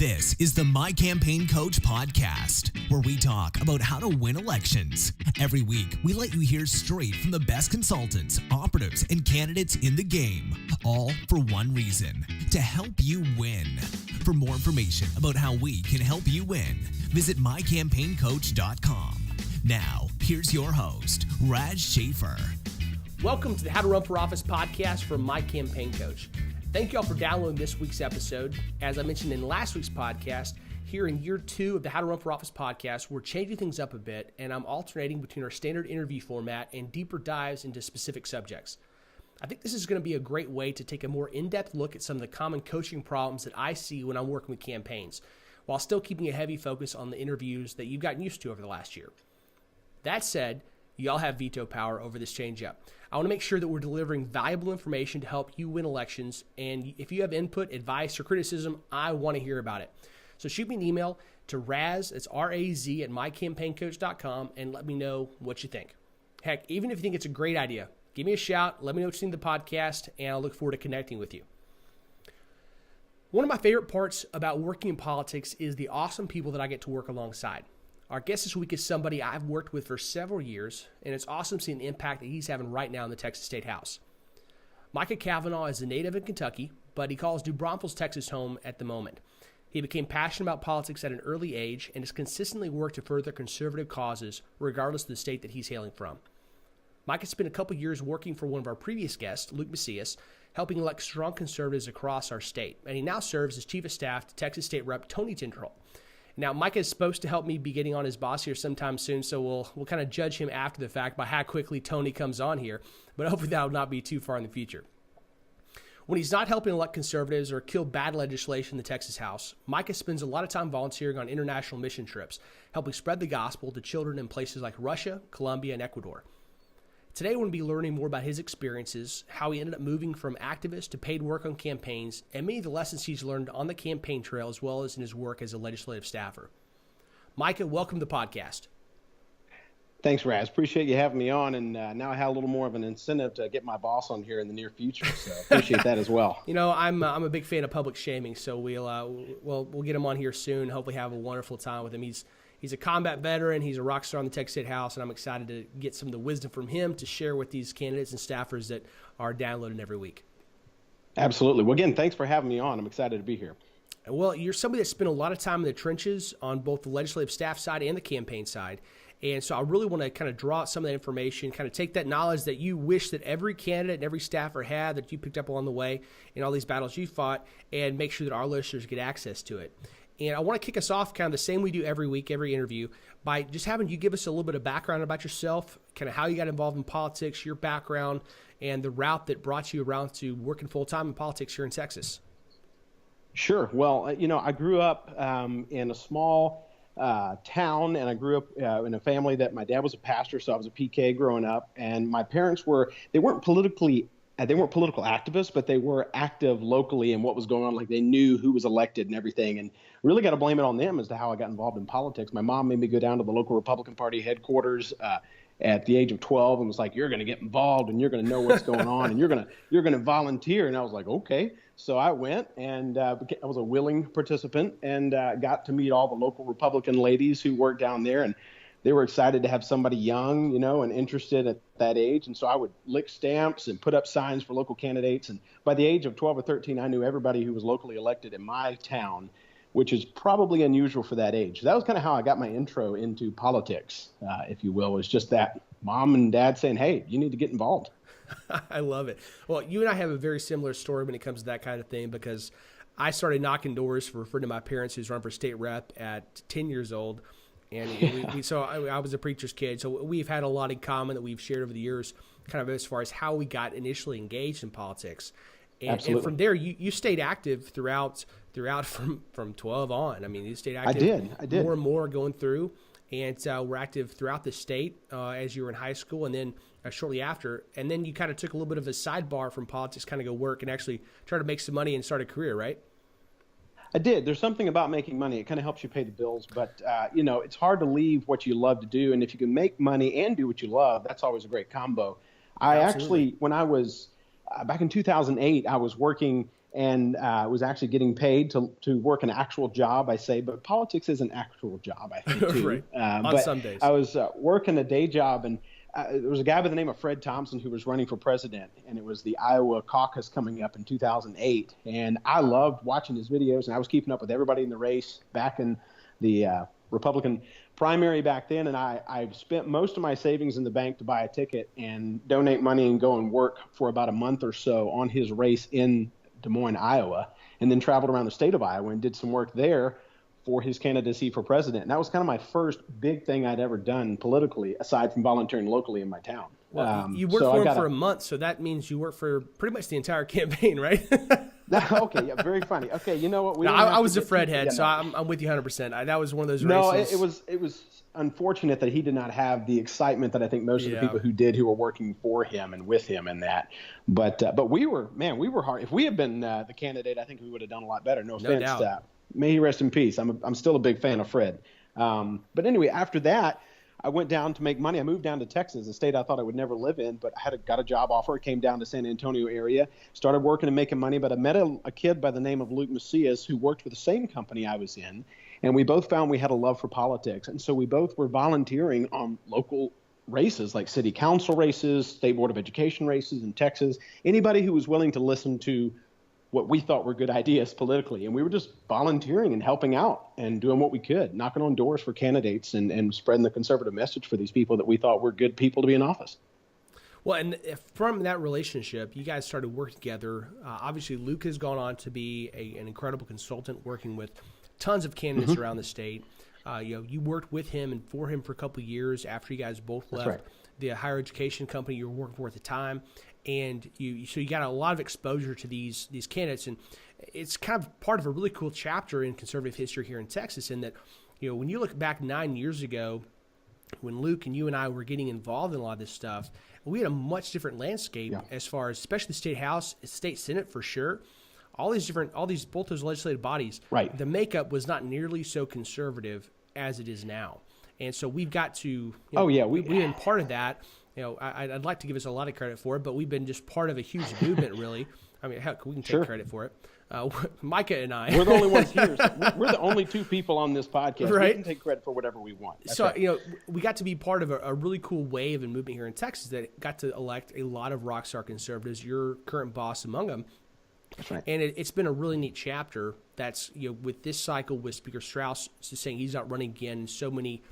This is the My Campaign Coach podcast, where we talk about how to win elections. Every week, we let you hear straight from the best consultants, operatives, and candidates in the game, all for one reason, to help you win. For more information about how we can help you win, visit mycampaigncoach.com. Now, here's your host, Raj Schaefer. Welcome to the How to Run for Office podcast from My Campaign Coach. Thank you all for downloading this week's episode. As I mentioned in last week's podcast, here in year 2 of the How to Run for Office podcast, we're changing things up a bit, and I'm alternating between our standard interview format and deeper dives into specific subjects. I think this is going to be a great way to take a more in-depth look at some of the common coaching problems that I see when I'm working with campaigns, while still keeping a heavy focus on the interviews that you've gotten used to over the last year. That said, y'all have veto power over this change-up. I want to make sure that we're delivering valuable information to help you win elections, and if you have input, advice, or criticism, I want to hear about it. So shoot me an email to Raz, it's R-A-Z, at mycampaigncoach.com, and let me know what you think. Heck, even if you think it's a great idea, give me a shout, let me know what you think of the podcast, and I'll look forward to connecting with you. One of my favorite parts about working in politics is the awesome people that I get to work alongside. Our guest this week is somebody I've worked with for several years, and it's awesome seeing the impact that he's having right now in the Texas State House. Micah Cavanaugh is a native in Kentucky, but he calls New Braunfels, Texas home at the moment. He became passionate about politics at an early age and has consistently worked to further conservative causes, regardless of the state that he's hailing from. Micah spent a couple years working for one of our previous guests, Luke Macias, helping elect strong conservatives across our state, and he now serves as Chief of Staff to Texas State Rep Tony Tintrell. Now, Micah is supposed to help me be getting on his boss here sometime soon, so we'll kind of judge him after the fact by how quickly Tony comes on here, but hopefully that will not be too far in the future. When he's not helping elect conservatives or kill bad legislation in the Texas House, Micah spends a lot of time volunteering on international mission trips, helping spread the gospel to children in places like Russia, Colombia, and Ecuador. Today, we're going to be learning more about his experiences, how he ended up moving from activist to paid work on campaigns, and many of the lessons he's learned on the campaign trail as well as in his work as a legislative staffer. Micah, welcome to the podcast. Thanks, Raz. Appreciate you having me on, and now I have a little more of an incentive to get my boss on here in the near future, so appreciate that as well. You know, I'm a big fan of public shaming, so we'll get him on here soon, hopefully have a wonderful time with him. He's a combat veteran. He's a rock star in the Texas State House, and I'm excited to get some of the wisdom from him to share with these candidates and staffers that are downloading every week. Absolutely. Well, again, thanks for having me on. I'm excited to be here. Well, you're somebody that spent a lot of time in the trenches on both the legislative staff side and the campaign side, and so I really want to kind of draw out some of that information, kind of take that knowledge that you wish that every candidate and every staffer had that you picked up along the way in all these battles you fought, and make sure that our listeners get access to it. And I want to kick us off kind of the same we do every week, every interview, by just having you give us a little bit of background about yourself, kind of how you got involved in politics, your background, and the route that brought you around to working full-time in politics here in Texas. Sure. Well, I grew up in a small town, and I grew up in a family that my dad was a pastor, so I was a PK growing up, and my parents weren't political activists, but they were active locally in what was going on. Like, they knew who was elected and everything, and really got to blame it on them as to how I got involved in politics. My mom made me go down to the local Republican Party headquarters at the age of 12 and was like, "You're going to get involved and you're going to know what's going on and you're going to volunteer." And I was like, "Okay." So I went, and I was a willing participant, and got to meet all the local Republican ladies who worked down there, and they were excited to have somebody young, and interested at that age. And so I would lick stamps and put up signs for local candidates. And by the age of 12 or 13, I knew everybody who was locally elected in my town, which is probably unusual for that age. That was kind of how I got my intro into politics, if you will. Was just that mom and dad saying, "Hey, you need to get involved." I love it. Well, you and I have a very similar story when it comes to that kind of thing, because I started knocking doors for a friend of my parents who's run for state rep at 10 years old. And so I was a preacher's kid, so we've had a lot in common that we've shared over the years, kind of as far as how we got initially engaged in politics. And from there, you stayed active throughout from 12 on. I mean, you stayed active. I did. More and more going through, and were active throughout the state as you were in high school, and then shortly after. And then you kind of took a little bit of a sidebar from politics, kind of go work and actually try to make some money and start a career, right? I did. There's something about making money. It kind of helps you pay the bills, but it's hard to leave what you love to do. And if you can make money and do what you love, that's always a great combo. I actually, when I was back in 2008, I was working and was actually getting paid to work an actual job, I say, but politics is an actual job, I think, too. Right. On some days. I was working a day job, and there was a guy by the name of Fred Thompson who was running for president, and it was the Iowa caucus coming up in 2008. And I loved watching his videos, and I was keeping up with everybody in the race back in the Republican primary back then. And I spent most of my savings in the bank to buy a ticket and donate money and go and work for about a month or so on his race in Des Moines, Iowa, and then traveled around the state of Iowa and did some work there for his candidacy for president. And that was kind of my first big thing I'd ever done politically, aside from volunteering locally in my town. Well, you worked for him for a month, so that means you worked for pretty much the entire campaign, right? Okay, yeah, very funny. Okay, you know what? I was a Fred head, so I'm with you 100%. That was one of those races. No, it was unfortunate that he did not have the excitement that I think most of the people who were working for him and with him in that. But we were hard. If we had been the candidate, I think we would have done a lot better. No offense. No doubt. May he rest in peace. I'm still a big fan of Fred. But anyway, after that, I went down to make money. I moved down to Texas, a state I thought I would never live in, but I got a job offer. I came down to San Antonio area, started working and making money. But I met a kid by the name of Luke Macias who worked for the same company I was in, and we both found we had a love for politics. And so we both were volunteering on local races like city council races, state board of education races in Texas, anybody who was willing to listen to what we thought were good ideas politically. And we were just volunteering and helping out and doing what we could, knocking on doors for candidates and spreading the conservative message for these people that we thought were good people to be in office. Well, and from that relationship, you guys started working together. Obviously, Luke has gone on to be an incredible consultant working with tons of candidates around the state. You worked with him and for him for a couple of years after you guys both left the higher education company you were working for at the time. And you got a lot of exposure to these candidates, and it's kind of part of a really cool chapter in conservative history here in Texas. In that, when you look back 9 years ago, when Luke and you and I were getting involved in a lot of this stuff, we had a much different landscape as far as, especially the state house, state senate for sure. Both those legislative bodies, right. The makeup was not nearly so conservative as it is now, and so we've got to. We've been part of that. I'd like to give us a lot of credit for it, but we've been just part of a huge movement, really. I mean, heck, we can take credit for it. Micah and I. We're the only ones here. We're the only two people on this podcast. Right? We can take credit for whatever we want. That's so, right. We got to be part of a really cool wave and movement here in Texas that got to elect a lot of rock star conservatives, your current boss among them. That's right. And it's been a really neat chapter that's, with this cycle with Speaker Strauss saying he's not running again, and so many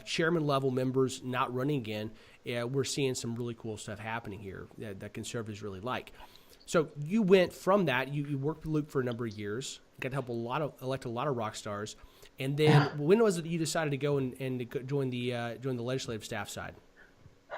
chairman-level members not running again, we're seeing some really cool stuff happening here that conservatives really like. So you went from that, you worked with Luke for a number of years, got to help elect a lot of rock stars, and then when was it that you decided to go and join the legislative staff side?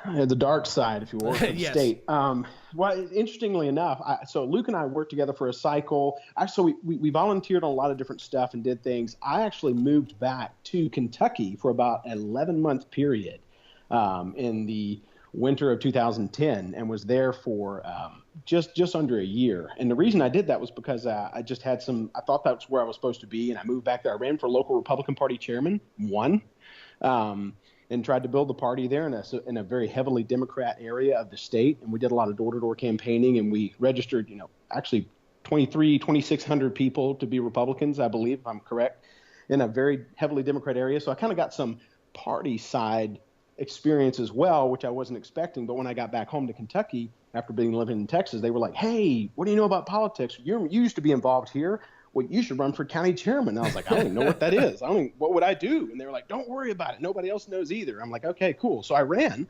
The dark side, if you will, of the Yes. state. Well, interestingly enough, so Luke and I worked together for a cycle. Actually, we volunteered on a lot of different stuff and did things. I actually moved back to Kentucky for about an 11-month period in the winter of 2010 and was there for just under a year. And the reason I did that was because I just had I thought that's where I was supposed to be, and I moved back there. I ran for local Republican Party chairman, won. And tried to build the party there in a very heavily Democrat area of the state. And we did a lot of door-to-door campaigning, and we registered, actually 2,600 people to be Republicans, I believe, if I'm correct, in a very heavily Democrat area. So I kind of got some party side experience as well, which I wasn't expecting. But when I got back home to Kentucky after living in Texas, they were like, "Hey, what do you know about politics? You used to be involved here. Well, you should run for county chairman." And I was like, "I don't even know what that is. What would I do?" And they were like, "Don't worry about it. Nobody else knows either." I'm like, "Okay, cool." So I ran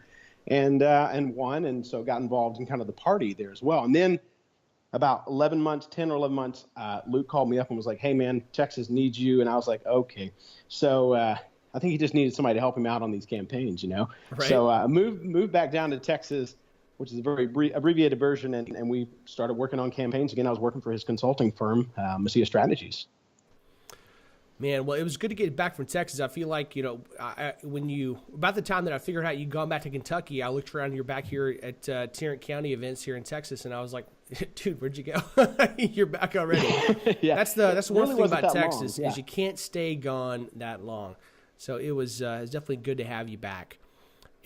and won. And so got involved in kind of the party there as well. And then about 10 or 11 months, Luke called me up and was like, "Hey man, Texas needs you." And I was like, "Okay." So, I think he just needed somebody to help him out on these campaigns, Right. So I moved back down to Texas, which is a very abbreviated version, and we started working on campaigns again. I was working for his consulting firm, Macias Strategies. Man, well, it was good to get back from Texas. I feel like, about the time that I figured out you'd gone back to Kentucky, I looked around and you're back here at Tarrant County events here in Texas, and I was like, "Dude, where'd you go? You're back already." Yeah. That's the one really thing about Texas long. Yeah. is you can't stay gone that long. So it was definitely good to have you back.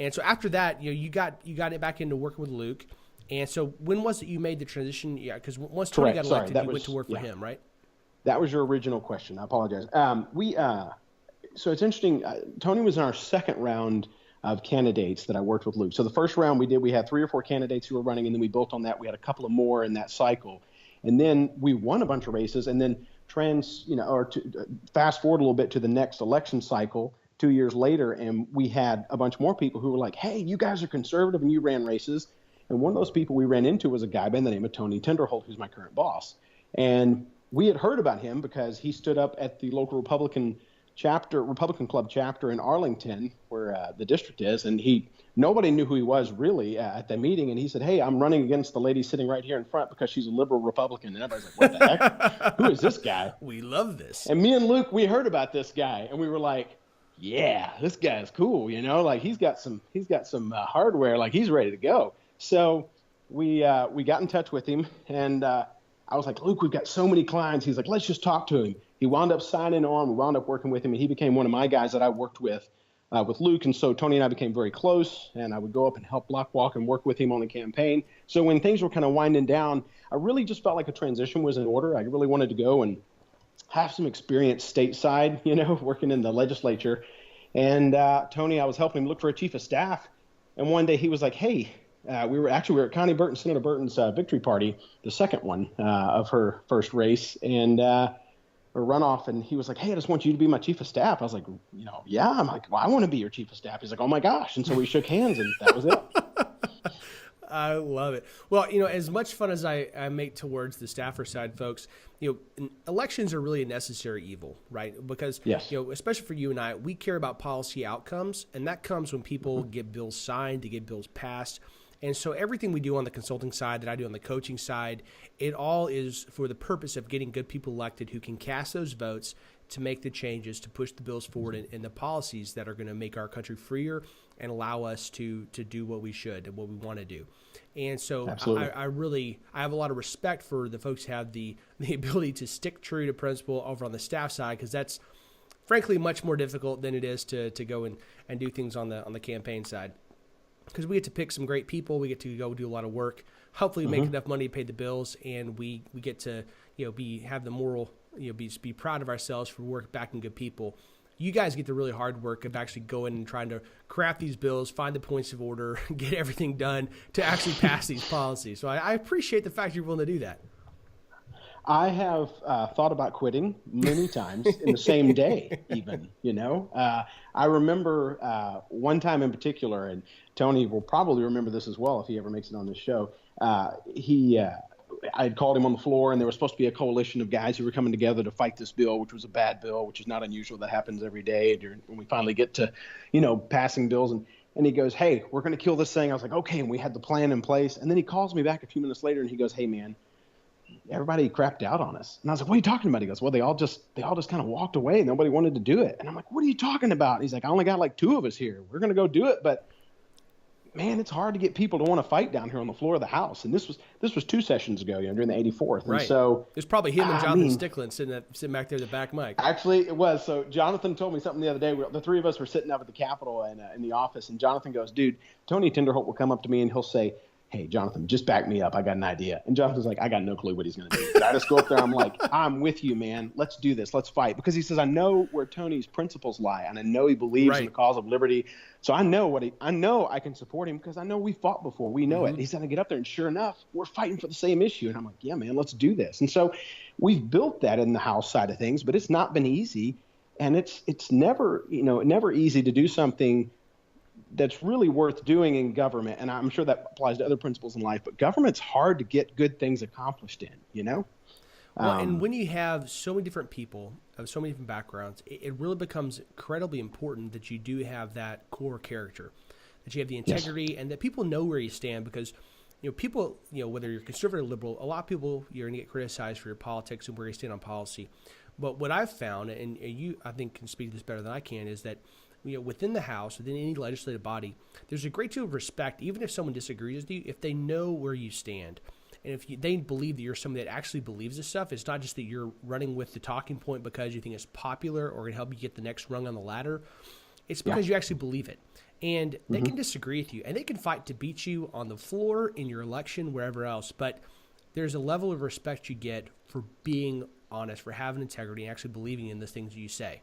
And so after that, you got it back into working with Luke. And so when was it you made the transition? Yeah, because once Tony got elected, you went to work for him, right? That was your original question. I apologize. So it's interesting. Tony was in our second round of candidates that I worked with Luke. So the first round we had 3 or 4 candidates who were running, and then we built on that. We had a couple of more in that cycle. And then we won a bunch of races, and then fast forward a little bit to the next election cycle 2 years later, and we had a bunch more people who were like, hey, you guys are conservative and you ran races. And one of those people we ran into was a guy by the name of Tony Tinderholt, who's my current boss. And we had heard about him because he stood up at the local Republican Club chapter in Arlington, where the district is, and nobody knew who he was really at the meeting. And he said, hey, I'm running against the lady sitting right here in front because she's a liberal Republican. And everybody's like, what the heck? Who is this guy? We love this. And me and Luke, we heard about this guy, and we were like, yeah, this guy is cool. Like he's got some hardware, like he's ready to go. So we got in touch with him, and I was like, Luke, we've got so many clients. He's like, let's just talk to him. He wound up signing on. We wound up working with him, and he became one of my guys that I worked with Luke. And so Tony and I became very close, and I would go up and help block walk and work with him on the campaign. So when things were kind of winding down, I really just felt like a transition was in order. I really wanted to go and have some experience stateside, working in the legislature. And Tony, I was helping him look for a chief of staff. And one day he was like, hey, we were at Senator Burton's victory party, the second one of her first race, and or runoff. And he was like, hey, I just want you to be my chief of staff. I was like, yeah. I'm like, well, I want to be your chief of staff. He's like, oh my gosh. And so we shook hands, and that was it. I love it. Well, as much fun as I make towards the staffer side, folks, elections are really a necessary evil, right? Because, yes. Especially for you and I, we care about policy outcomes, and that comes when people get bills signed, to get bills passed. And so everything we do on the consulting side, that I do on the coaching side, it all is for the purpose of getting good people elected who can cast those votes to make the changes, to push the bills forward and the policies that are going to make our country freer and allow us to do what we should and what we want to do. And so I have a lot of respect for the folks who have the ability to stick true to principle over on the staff side, because that's frankly much more difficult than it is to go and do things on the campaign side. Because we get to pick some great people, we get to go do a lot of work. Hopefully, make enough money to pay the bills, and we get to have the moral be proud of ourselves for work backing good people. You guys get the really hard work of actually going and trying to craft these bills, find the points of order, get everything done to actually pass these policies. So I appreciate the fact you're willing to do that. I have thought about quitting many times in the same day, even, I remember one time in particular, and Tony will probably remember this as well if he ever makes it on this show. I had called him on the floor, and there was supposed to be a coalition of guys who were coming together to fight this bill, which was a bad bill, which is not unusual. That happens every day when we finally get to, passing bills. And he goes, hey, we're going to kill this thing. I was like, okay. And we had the plan in place. And then he calls me back a few minutes later, and he goes, hey, man, everybody crapped out on us. And I was like, what are you talking about? He goes, well, they all just kind of walked away. Nobody wanted to do it. And I'm like, what are you talking about? And he's like, I only got like 2 of us here. We're going to go do it. But man, it's hard to get people to want to fight down here on the floor of the House. And this was 2 sessions ago, during the 84th. Right. And so there's probably him and Jonathan Stickland sitting back there at the back mic. Actually, it was. So Jonathan told me something the other day. The 3 of us were sitting up at the Capitol and in the office, and Jonathan goes, dude, Tony Tinderholt will come up to me and he'll say, hey, Jonathan, just back me up. I got an idea. And Jonathan's like, I got no clue what he's going to do. But I just go up there. I'm like, I'm with you, man. Let's do this. Let's fight. Because he says, I know where Tony's principles lie, and I know he believes in the cause of liberty. So I know I can support him because I know we fought before. We know it. He's going to get up there, and sure enough, we're fighting for the same issue. And I'm like, yeah, man, let's do this. And so we've built that in the House side of things, but it's not been easy. And it's never, never easy to do something that's really worth doing in government. And I'm sure that applies to other principles in life, but government's hard to get good things accomplished in, Well, and when you have so many different people of so many different backgrounds, it really becomes incredibly important that you do have that core character, that you have the integrity, and that people know where you stand, because people, whether you're conservative or liberal, a lot of people, you're going to get criticized for your politics and where you stand on policy. But what I've found, and you, I think, can speak to this better than I can, is that within the House, within any legislative body, there's a great deal of respect, even if someone disagrees with you, if they know where you stand. And if they believe that you're somebody that actually believes this stuff, it's not just that you're running with the talking point because you think it's popular or can help you get the next rung on the ladder. It's because you actually believe it. And they can disagree with you, and they can fight to beat you on the floor, in your election, wherever else. But there's a level of respect you get for being honest, for having integrity, and actually believing in the things you say.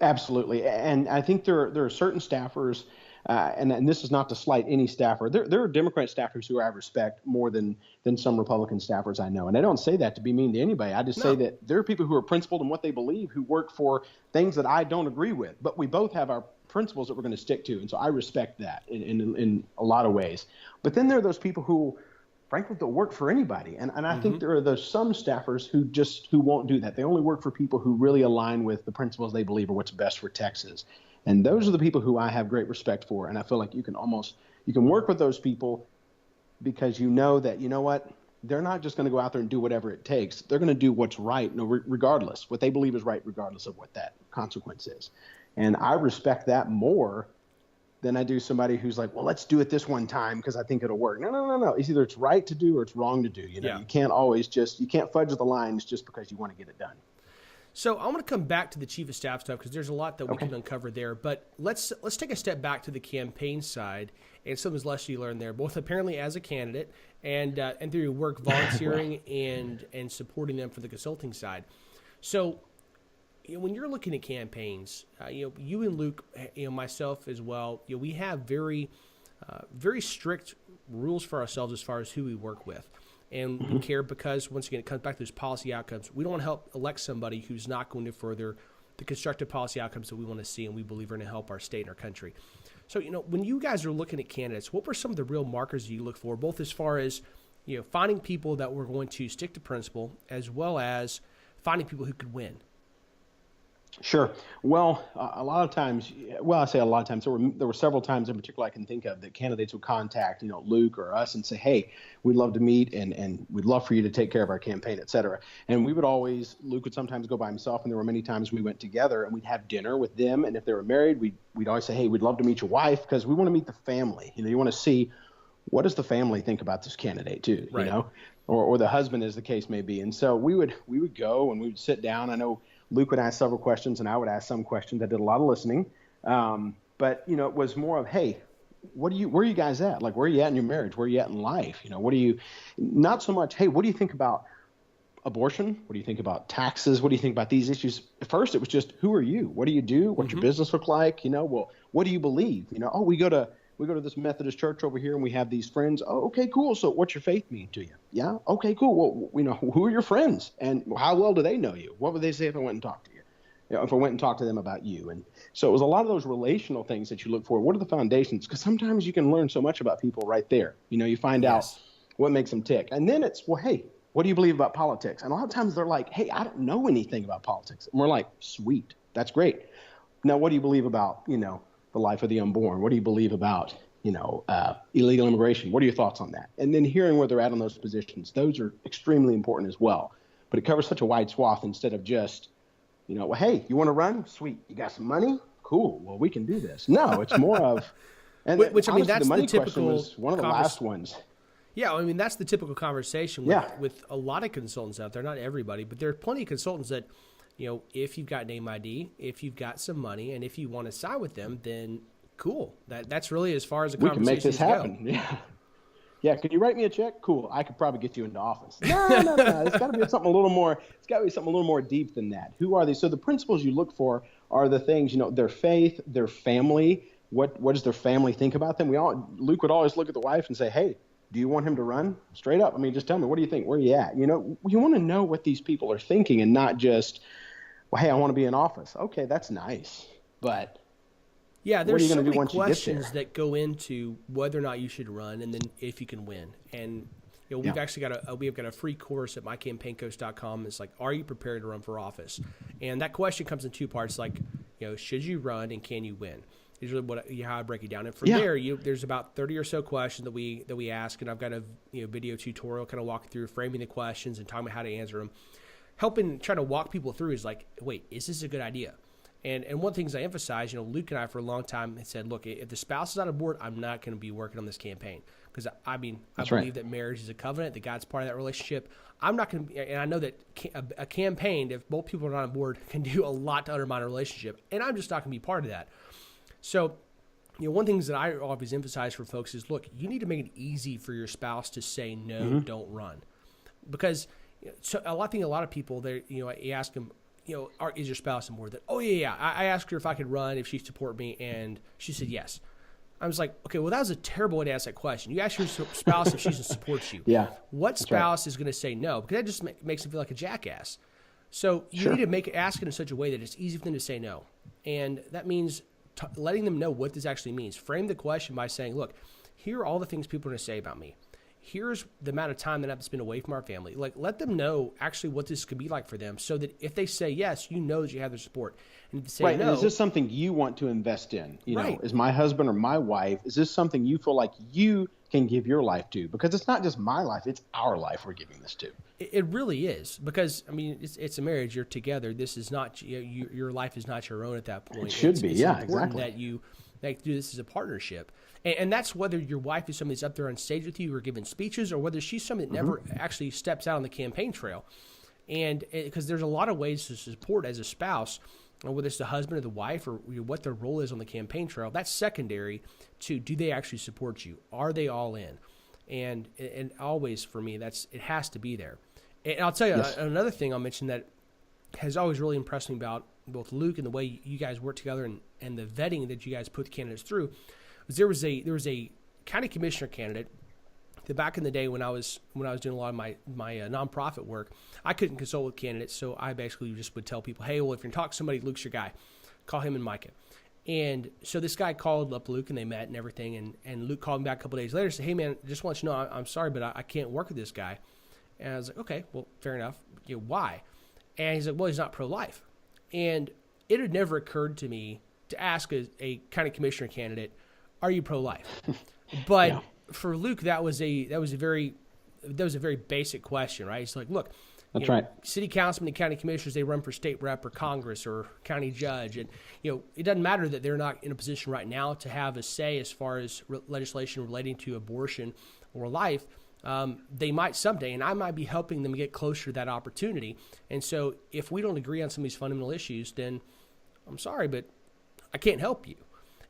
Absolutely. And I think there are certain staffers, and this is not to slight any staffer. There are Democrat staffers who I respect more than some Republican staffers I know. And I don't say that to be mean to anybody. I just say that there are people who are principled in what they believe, who work for things that I don't agree with. But we both have our principles that we're going to stick to. And so I respect that in a lot of ways. But then there are those people who, frankly, they'll work for anybody. And I think there are some staffers who won't do that. They only work for people who really align with the principles they believe are what's best for Texas. And those are the people who I have great respect for. And I feel like you can work with those people because you know that, you know what, they're not just going to go out there and do whatever it takes. They're going to do what's right, regardless, what they believe is right, regardless of what that consequence is. And I respect that more than I do somebody who's like, well, let's do it this one time because I think it'll work. No. It's either it's right to do or it's wrong to do. You can't always you can't fudge the lines just because you want to get it done. So I want to come back to the chief of staff stuff because there's a lot that we can uncover there. But let's take a step back to the campaign side and some of the lessons you learned there, both apparently as a candidate and through your work volunteering and supporting them for the consulting side. So when you're looking at campaigns, you and Luke, myself as well, we have very strict rules for ourselves as far as who we work with. And we care because, once again, it comes back to those policy outcomes. We don't want to help elect somebody who's not going to further the constructive policy outcomes that we want to see and we believe are going to help our state and our country. So, when you guys are looking at candidates, what were some of the real markers you look for, both as far as, finding people that were going to stick to principle as well as finding people who could win? Sure. Well, a lot of times, I say a lot of times, there were several times in particular I can think of that candidates would contact, Luke or us and say, hey, we'd love to meet and we'd love for you to take care of our campaign, et cetera. And Luke would sometimes go by himself, and there were many times we went together and we'd have dinner with them. And if they were married, we'd always say, hey, we'd love to meet your wife because we want to meet the family. You want to see what does the family think about this candidate too, right. or the husband, as the case may be. And so we would go and we would sit down. I know Luke would ask several questions and I would ask some questions. I did a lot of listening. But it was more of, hey, where are you guys at? Like, where are you at in your marriage? Where are you at in life? Not so much, hey, what do you think about abortion? What do you think about taxes? What do you think about these issues? At first, it was just, who are you? What do you do? What's your business look like? Well, what do you believe? We go to this Methodist church over here and we have these friends. Oh, okay, cool. So what's your faith mean to you? Yeah. Okay, cool. Well, who are your friends and how well do they know you? What would they say if I went and talked to you? If I went and talked to them about you? And so it was a lot of those relational things that you look for. What are the foundations? Because sometimes you can learn so much about people right there. You find out what makes them tick. And then it's, well, hey, what do you believe about politics? And a lot of times they're like, hey, I don't know anything about politics. And we're like, sweet, that's great. Now, what do you believe about, the life of the unborn? What do you believe about, illegal immigration? What are your thoughts on that? And then hearing where they're at on those positions, those are extremely important as well. But it covers such a wide swath instead of just, well, hey, you want to run? Sweet. You got some money? Cool. Well, we can do this. No, it's more of, and which honestly, that's the money typical question was one of the last ones. Yeah, that's the typical conversation with a lot of consultants out there. Not everybody, but there are plenty of consultants that, if you've got name ID, if you've got some money, and if you want to side with them, then cool. That's really as far as the conversation we can make this happen. Go. Yeah. Yeah. Could you write me a check? Cool. I could probably get you into office. No. It's got to be something a little more. It's got to be something a little more deep than that. Who are they? So the principles you look for are the things. Their faith, their family. What does their family think about them? Luke would always look at the wife and say, hey, do you want him to run? Straight up. Just tell me, what do you think? Where are you at? You want to know what these people are thinking and not just, well, hey, I want to be in office. Okay, that's nice. But yeah, there's so many questions that go into whether or not you should run and then if you can win. And we've actually got a free course at mycampaigncoach.com. It's like, are you prepared to run for office? And that question comes in two parts, like, should you run and can you win? Is really how I break it down. And from there, there's about 30 or so questions that we ask, and I've got a video tutorial kind of walking through framing the questions and talking about how to answer them, trying to walk people through is like, wait, is this a good idea? And one of the things I emphasize, Luke and I for a long time had said, look, if the spouse is on board, I'm not going to be working on this campaign because I believe that marriage is a covenant, that God's part of that relationship. I'm not going to, and I know that a campaign, if both people are not on board, can do a lot to undermine a relationship, and I'm just not going to be part of that. So one of the things that I always emphasize for folks is, look, you need to make it easy for your spouse to say no, don't run, because a lot of people, they you ask them, is your spouse on board? That, oh yeah, I asked her if I could run if she support me, and she said yes. I was like, okay, well, that was a terrible way to ask that question. You ask your spouse if she supports you. Yeah. What spouse is going to say no? Because that just makes them feel like a jackass. So you need to ask it in such a way that it's easy for them to say no. And that means letting them know what this actually means. Frame the question by saying, look, here are all the things people are going to say about me. Here's the amount of time that I have to spend away from our family. Like, let them know actually what this could be like for them, so that if they say yes, that you have their support. And if they say right. no, And is this something you want to invest in? Right. Is my husband or my wife, is this something you feel like you can give your life to? Because it's not just my life, it's our life we're giving this to. It really is, because it's a marriage. You're together. This is not your life is not your own at that point. It should be, it's important exactly. that you do this as a partnership, and that's whether your wife is somebody that's up there on stage with you or giving speeches, or whether she's somebody that never actually steps out on the campaign trail. And because there's a lot of ways to support as a spouse, whether it's the husband or the wife, or what their role is on the campaign trail. That's secondary to, do they actually support you? Are they all in? And always for me, it has to be there. And I'll tell you another thing I'll mention that has always really impressed me about both Luke and the way you guys work together, and the vetting that you guys put the candidates through, was there was a county commissioner candidate that back in the day when I was doing a lot of my nonprofit work, I couldn't consult with candidates, so I basically just would tell people, hey, well, if you're going to talk to somebody, Luke's your guy. Call him and Micah. And so this guy called up Luke, and they met and everything, and Luke called him back a couple days later and said, hey, man, just want you to know, I'm sorry, but I can't work with this guy. And I was like, okay, well, fair enough. Why? And he's like, well, he's not pro-life. And it had never occurred to me to ask a county commissioner candidate, are you pro-life? But for Luke, that was a very basic question, right? He's like, look, that's right. City councilmen and county commissioners, they run for state rep or Congress or county judge. And, it doesn't matter that they're not in a position right now to have a say as far as legislation relating to abortion or life. They might someday, and I might be helping them get closer to that opportunity. And so if we don't agree on some of these fundamental issues, then I'm sorry, but I can't help you.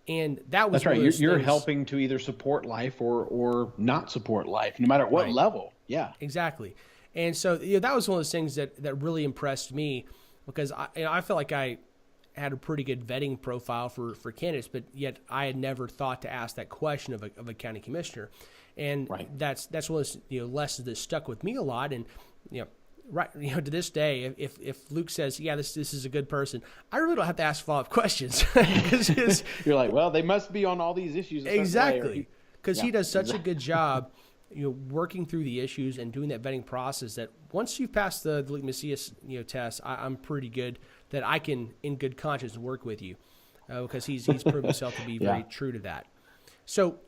And that was that's right. You're helping to either support life or not support life, no matter what level. Yeah, exactly. And so that was one of those things that really impressed me, because I felt like I had a pretty good vetting profile for candidates, but yet I had never thought to ask that question of a county commissioner. And that's one of those lessons that stuck with me a lot. And to this day, if Luke says, yeah, this is a good person, I really don't have to ask follow-up questions. You're like, well, they must be on all these issues. Exactly, because he does such a good job working through the issues and doing that vetting process, that once you pass the Luke Macias test, I'm pretty good that I can, in good conscience, work with you, because he's proven himself to be very true to that. So,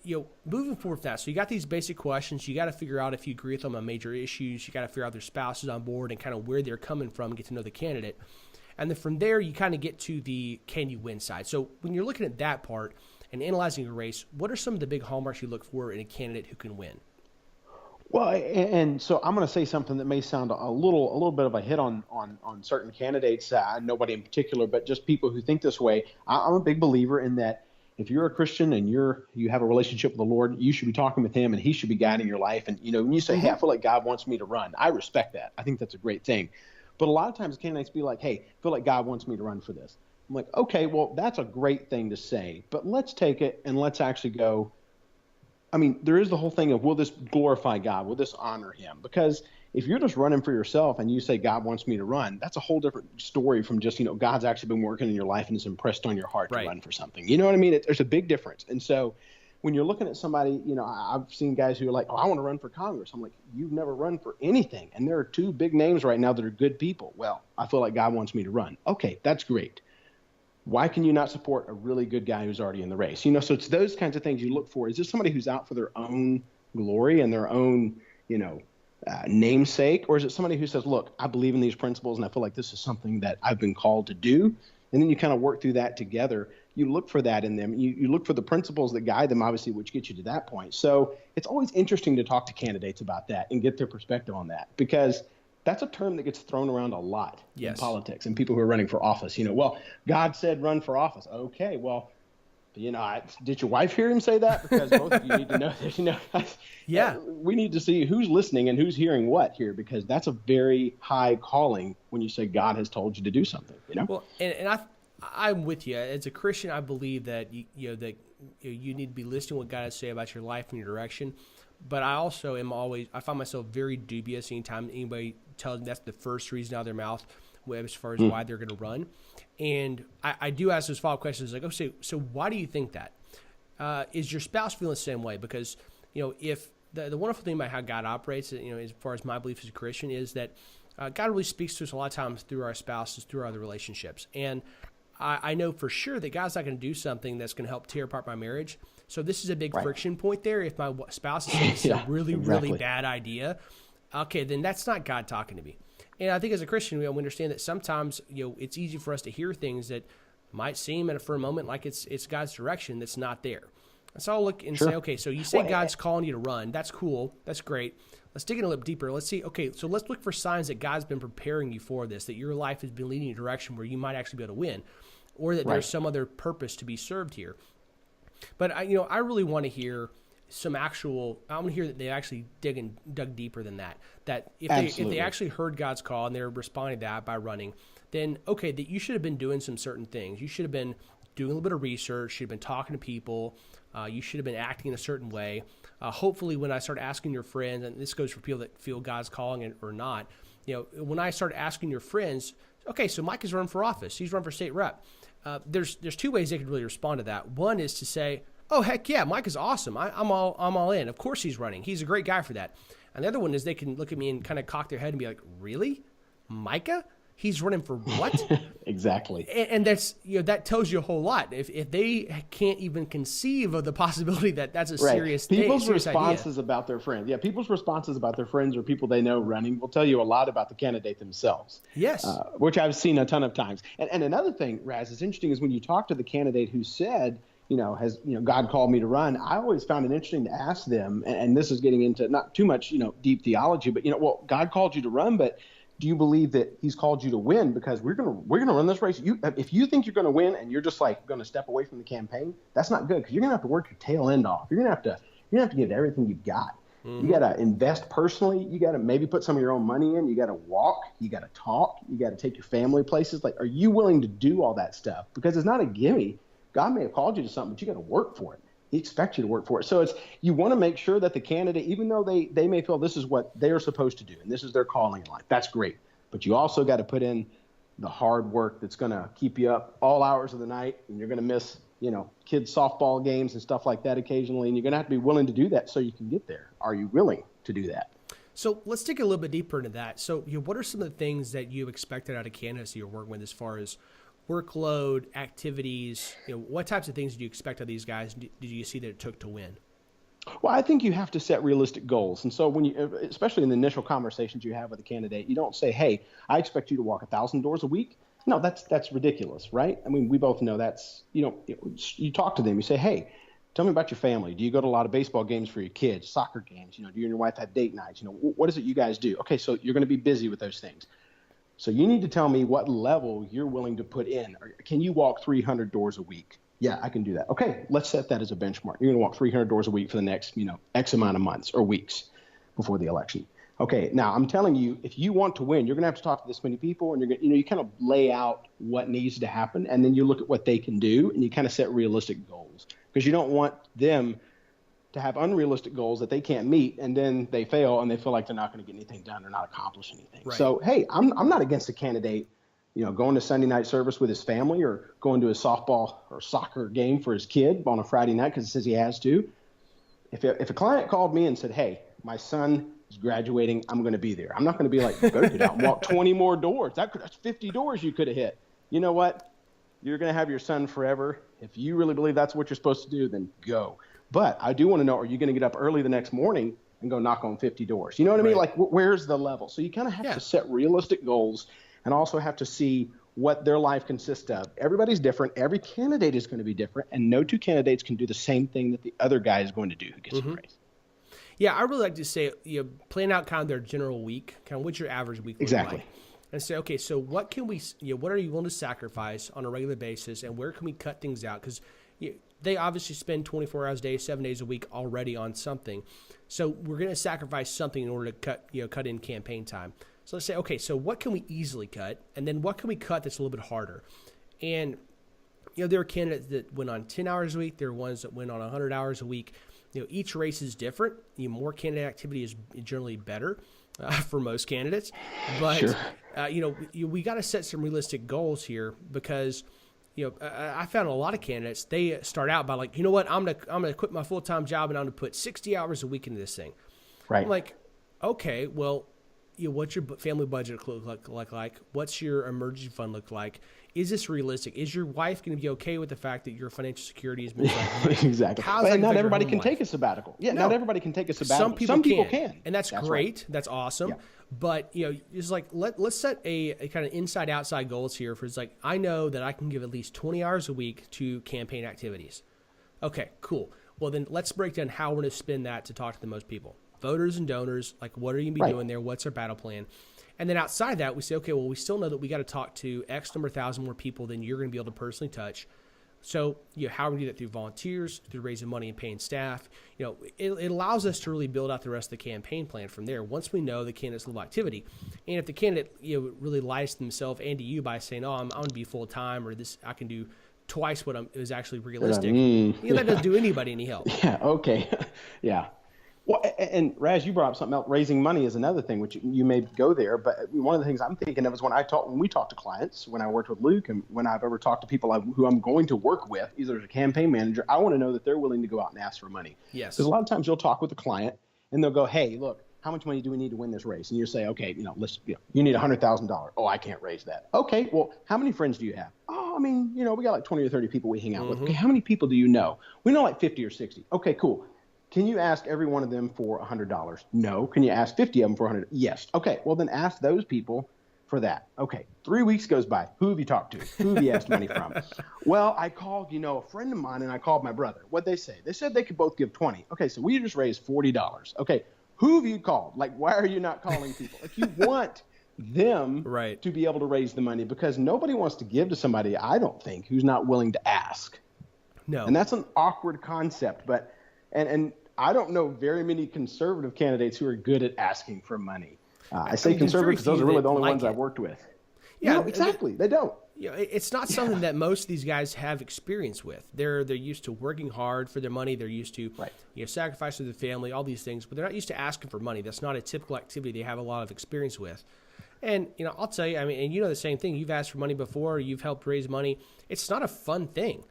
moving forward with that, so you got these basic questions. You got to figure out if you agree with them on major issues. You got to figure out their spouses on board and kind of where they're coming from and get to know the candidate. And then from there, you kind of get to the can you win side. So when you're looking at that part and analyzing a race, what are some of the big hallmarks you look for in a candidate who can win? Well, and so I'm going to say something that may sound a little bit of a hit on certain candidates, nobody in particular, but just people who think this way. I'm a big believer in that. If you're a Christian and you have a relationship with the Lord, you should be talking with him, and he should be guiding your life. And, when you say, hey, I feel like God wants me to run, I respect that. I think that's a great thing. But a lot of times candidates be like, hey, I feel like God wants me to run for this. I'm like, okay, well, that's a great thing to say, but let's take it and let's actually go. I mean, there is the whole thing of, will this glorify God? Will this honor him? Because if you're just running for yourself and you say, God wants me to run, that's a whole different story from just, God's actually been working in your life and is impressed on your heart to run for something. You know what I mean? There's a big difference. And so when you're looking at somebody, I've seen guys who are like, oh, I want to run for Congress. I'm like, you've never run for anything. And there are two big names right now that are good people. Well, I feel like God wants me to run. Okay, that's great. Why can you not support a really good guy who's already in the race? So it's those kinds of things you look for. Is this somebody who's out for their own glory and their own, namesake, or is it somebody who says, look, I believe in these principles and I feel like this is something that I've been called to do? And then you kind of work through that together. You look for that in them. You look for the principles that guide them, obviously, which get you to that point. So it's always interesting to talk to candidates about that and get their perspective on that, because that's a term that gets thrown around a lot in politics and people who are running for office. Well, God said run for office. Okay, well, Did your wife hear him say that? Because both of you need to know that, Yeah. we need to see who's listening and who's hearing what here, because that's a very high calling when you say God has told you to do something, Well, and I'm with you. As a Christian, I believe that you need to be listening to what God has to say about your life and your direction. But I also I find myself very dubious anytime anybody tells me that's the first reason out of their mouth as far as why they're going to run. And I do ask those follow-up questions like, so why do you think that? Is your spouse feeling the same way? Because, if the wonderful thing about how God operates, as far as my belief as a Christian, is that God really speaks to us a lot of times through our spouses, through our other relationships. And I know for sure that God's not going to do something that's going to help tear apart my marriage. So this is a big friction point there. If my spouse is saying this is a really, really bad idea, okay, then that's not God talking to me. And I think as a Christian, we understand that sometimes it's easy for us to hear things that might seem for a moment like it's God's direction that's not there. So I'll look and say, okay, so you say God's calling you to run. That's cool. That's great. Let's dig in a little deeper. Let's see, okay, so let's look for signs that God's been preparing you for this, that your life has been leading you in a direction where you might actually be able to win, or that there's some other purpose to be served here. But I really want to hear some I want to hear that they actually dug deeper than that. That if they actually heard God's call and they're responding to that by running, then okay, that you should have been doing some certain things. You should have been doing a little bit of research. You should have been talking to people. You should have been acting in a certain way. Hopefully, when I start asking your friends, and this goes for people that feel God's calling it or not, when I start asking your friends, okay, so Mike is running for office. He's running for state rep. There's two ways they could really respond to that. One is to say, oh, heck yeah, Mike is awesome. I'm all in. Of course he's running. He's a great guy for that. And the other one is they can look at me and kind of cock their head and be like, really? Micah? He's running for what? Exactly. And that's that tells you a whole lot. If they can't even conceive of the possibility that that's a serious thing. People's responses about their friends. Yeah, people's responses about their friends or people they know running will tell you a lot about the candidate themselves. Yes. Which I've seen a ton of times. And another thing, Raz, is interesting is when you talk to the candidate who said, God called me to run, I always found it interesting to ask them, and this is getting into not too much, deep theology, but, well, God called you to run, but do you believe that he's called you to win? Because we're gonna run this race. If you think you're going to win and you're just like going to step away from the campaign, that's not good, because you're going to have to work your tail end off. You're going to have to give everything you've got. Mm-hmm. You got to invest personally. You got to maybe put some of your own money in. You got to walk. You got to talk. You got to take your family places. Like, are you willing to do all that stuff? Because it's not a gimme. God may have called you to something, but you got to work for it. He expects you to work for it. So you want to make sure that the candidate, even though they may feel this is what they are supposed to do and this is their calling in life, that's great. But you also got to put in the hard work that's going to keep you up all hours of the night, and you're going to miss, kids' softball games and stuff like that occasionally, and you're going to have to be willing to do that so you can get there. Are you willing to do that? So let's dig a little bit deeper into that. So what are some of the things that you expected out of candidates that you're working with as far as workload, activities? What types of things do you expect of these guys? Did you see that it took to win? Well, I think you have to set realistic goals. And so when especially in the initial conversations you have with a candidate, you don't say, hey, I expect you to walk 1,000 doors a week. No, that's ridiculous, right? I mean, we both know that's, you talk to them, you say, hey, tell me about your family. Do you go to a lot of baseball games for your kids, soccer games? Do you and your wife have date nights? What is it you guys do? Okay, so you're going to be busy with those things. So you need to tell me what level you're willing to put in. Can you walk 300 doors a week? Yeah, I can do that. Okay, let's set that as a benchmark. You're going to walk 300 doors a week for the next, X amount of months or weeks before the election. Okay, now I'm telling you, if you want to win, you're going to have to talk to this many people, and you're going to, you kind of lay out what needs to happen, and then you look at what they can do, and you kind of set realistic goals, because you don't want them to have unrealistic goals that they can't meet, and then they fail and they feel like they're not going to get anything done or not accomplish anything. Right. So, hey, I'm not against a candidate, going to Sunday night service with his family or going to a softball or soccer game for his kid on a Friday night because he says he has to. If a client called me and said, hey, my son is graduating, I'm going to be there. I'm not going to be like, go get out and walk 20 more doors. That's 50 doors you could have hit. You know what? You're going to have your son forever. If you really believe that's what you're supposed to do, then go. But I do want to know, are you going to get up early the next morning and go knock on 50 doors? You know what I mean? Like, where's the level? So you kind of have to set realistic goals and also have to see what their life consists of. Everybody's different. Every candidate is going to be different, and no two candidates can do the same thing that the other guy is going to do who gets the race. Yeah, I really like to say, plan out kind of their general week, kind of what's your average week look like. And say, okay, so what can we, what are you willing to sacrifice on a regular basis, and where can we cut things out? Because they obviously spend 24 hours a day, 7 days a week already on something. So we're going to sacrifice something in order to cut in campaign time. So let's say, okay, so what can we easily cut? And then what can we cut that's a little bit harder? And, there are candidates that went on 10 hours a week. There are ones that went on 100 hours a week. Each race is different. More candidate activity is generally better for most candidates. But, Sure. We got to set some realistic goals here because, I found a lot of candidates, they start out by like, you know what, I'm gonna quit my full-time job and I'm going to put 60 hours a week into this thing. Right. I'm like, okay, well, what's your family budget look like? What's your emergency fund look like? Is this realistic? Is your wife going to be okay with the fact that your financial security has been exactly? And not everybody can take a sabbatical. Yeah, no. Not everybody can take a sabbatical. Some people can. And that's great. Right. That's awesome. Yeah. But, it's like, let's set a kind of inside-outside goals here for it's like, I know that I can give at least 20 hours a week to campaign activities. Okay, cool. Well, then let's break down how we're going to spend that to talk to the most people. Voters and donors, like what are you going to be doing there? What's our battle plan? And then outside of that, we say, okay, well, we still know that we got to talk to X number of thousand more people than you're going to be able to personally touch. So, how are we going to do that? Through volunteers, through raising money and paying staff. It allows us to really build out the rest of the campaign plan from there. Once we know the candidate's level of activity, and if the candidate really lies to themselves and to you by saying, "Oh, I'm going to be full time," or "This I can do twice what is actually realistic," that doesn't do anybody any help. Yeah. Okay. Yeah. Well, and Raz, you brought up something else. Raising money is another thing, which you may go there. But one of the things I'm thinking of is when we talk to clients, when I worked with Luke, and when I've ever talked to people who I'm going to work with, either as a campaign manager, I want to know that they're willing to go out and ask for money. Yes. Because a lot of times you'll talk with a client and they'll go, "Hey, look, how much money do we need to win this race?" And you say, "Okay, you need $100,000. Oh, I can't raise that. Okay, well, how many friends do you have? Oh, I mean, we got like 20 or 30 people we hang out with. Okay, how many people do you know? We know like 50 or 60. Okay, cool. Can you ask every one of them for $100? No. Can you ask 50 of them for $100? Yes. Okay. Well, then ask those people for that. Okay. 3 weeks goes by. Who have you talked to? Who have you asked money from? Well, I called, a friend of mine, and I called my brother. What'd they say? They said they could both give 20. Okay. So we just raised $40. Okay. Who have you called? Like, why are you not calling people? Like, you want them to be able to raise the money because nobody wants to give to somebody, I don't think, who's not willing to ask. No. And that's an awkward concept, but, and I don't know very many conservative candidates who are good at asking for money. I say conservative because those are really the only ones I've worked with. Yeah, exactly. They don't. It's not something that most of these guys have experience with. They're used to working hard for their money. They're used to sacrifice for their family, all these things, but they're not used to asking for money. That's not a typical activity they have a lot of experience with. And I'll tell you, and the same thing. You've asked for money before. You've helped raise money. It's not a fun thing.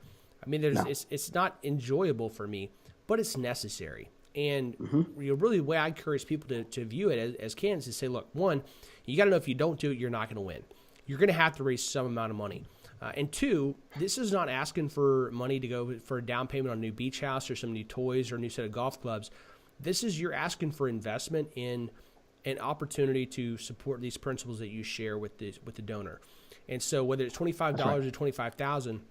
It's not enjoyable for me. But it's necessary. And really the way I encourage people to view it as candidates is say, look, one, you got to know if you don't do it, you're not going to win. You're going to have to raise some amount of money. And two, this is not asking for money to go for a down payment on a new beach house or some new toys or a new set of golf clubs. This is you're asking for investment in an opportunity to support these principles that you share with the donor. And so whether it's $25 or $25,000,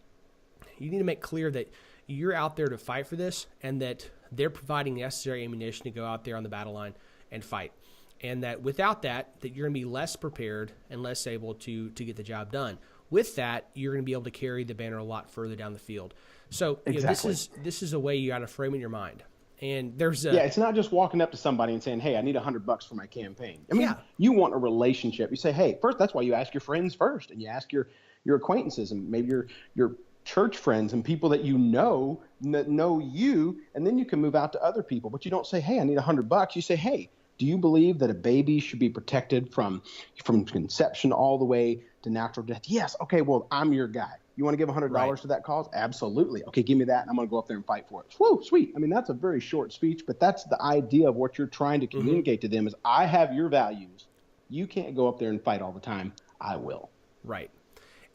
you need to make clear that you're out there to fight for this and that they're providing necessary ammunition to go out there on the battle line and fight. And that without that you're going to be less prepared and less able to get the job done. With that, you're going to be able to carry the banner a lot further down the field. So this is a way you got to frame in your mind. And there's it's not just walking up to somebody and saying, "Hey, I need $100 for my campaign." I mean, you want a relationship. You say, "Hey, first." That's why you ask your friends first, and you ask your acquaintances and maybe your church friends and people that that know you, and then you can move out to other people. But you don't say, "Hey, I need $100." You say, "Hey, do you believe that a baby should be protected from conception all the way to natural death?" "Yes." "Okay, well, I'm your guy. You want to give $100 to that cause?" "Absolutely." "Okay, give me that, and I'm going to go up there and fight for it." Whoa, sweet. I mean, that's a very short speech, but that's the idea of what you're trying to communicate to them is, I have your values. You can't go up there and fight all the time. I will. Right.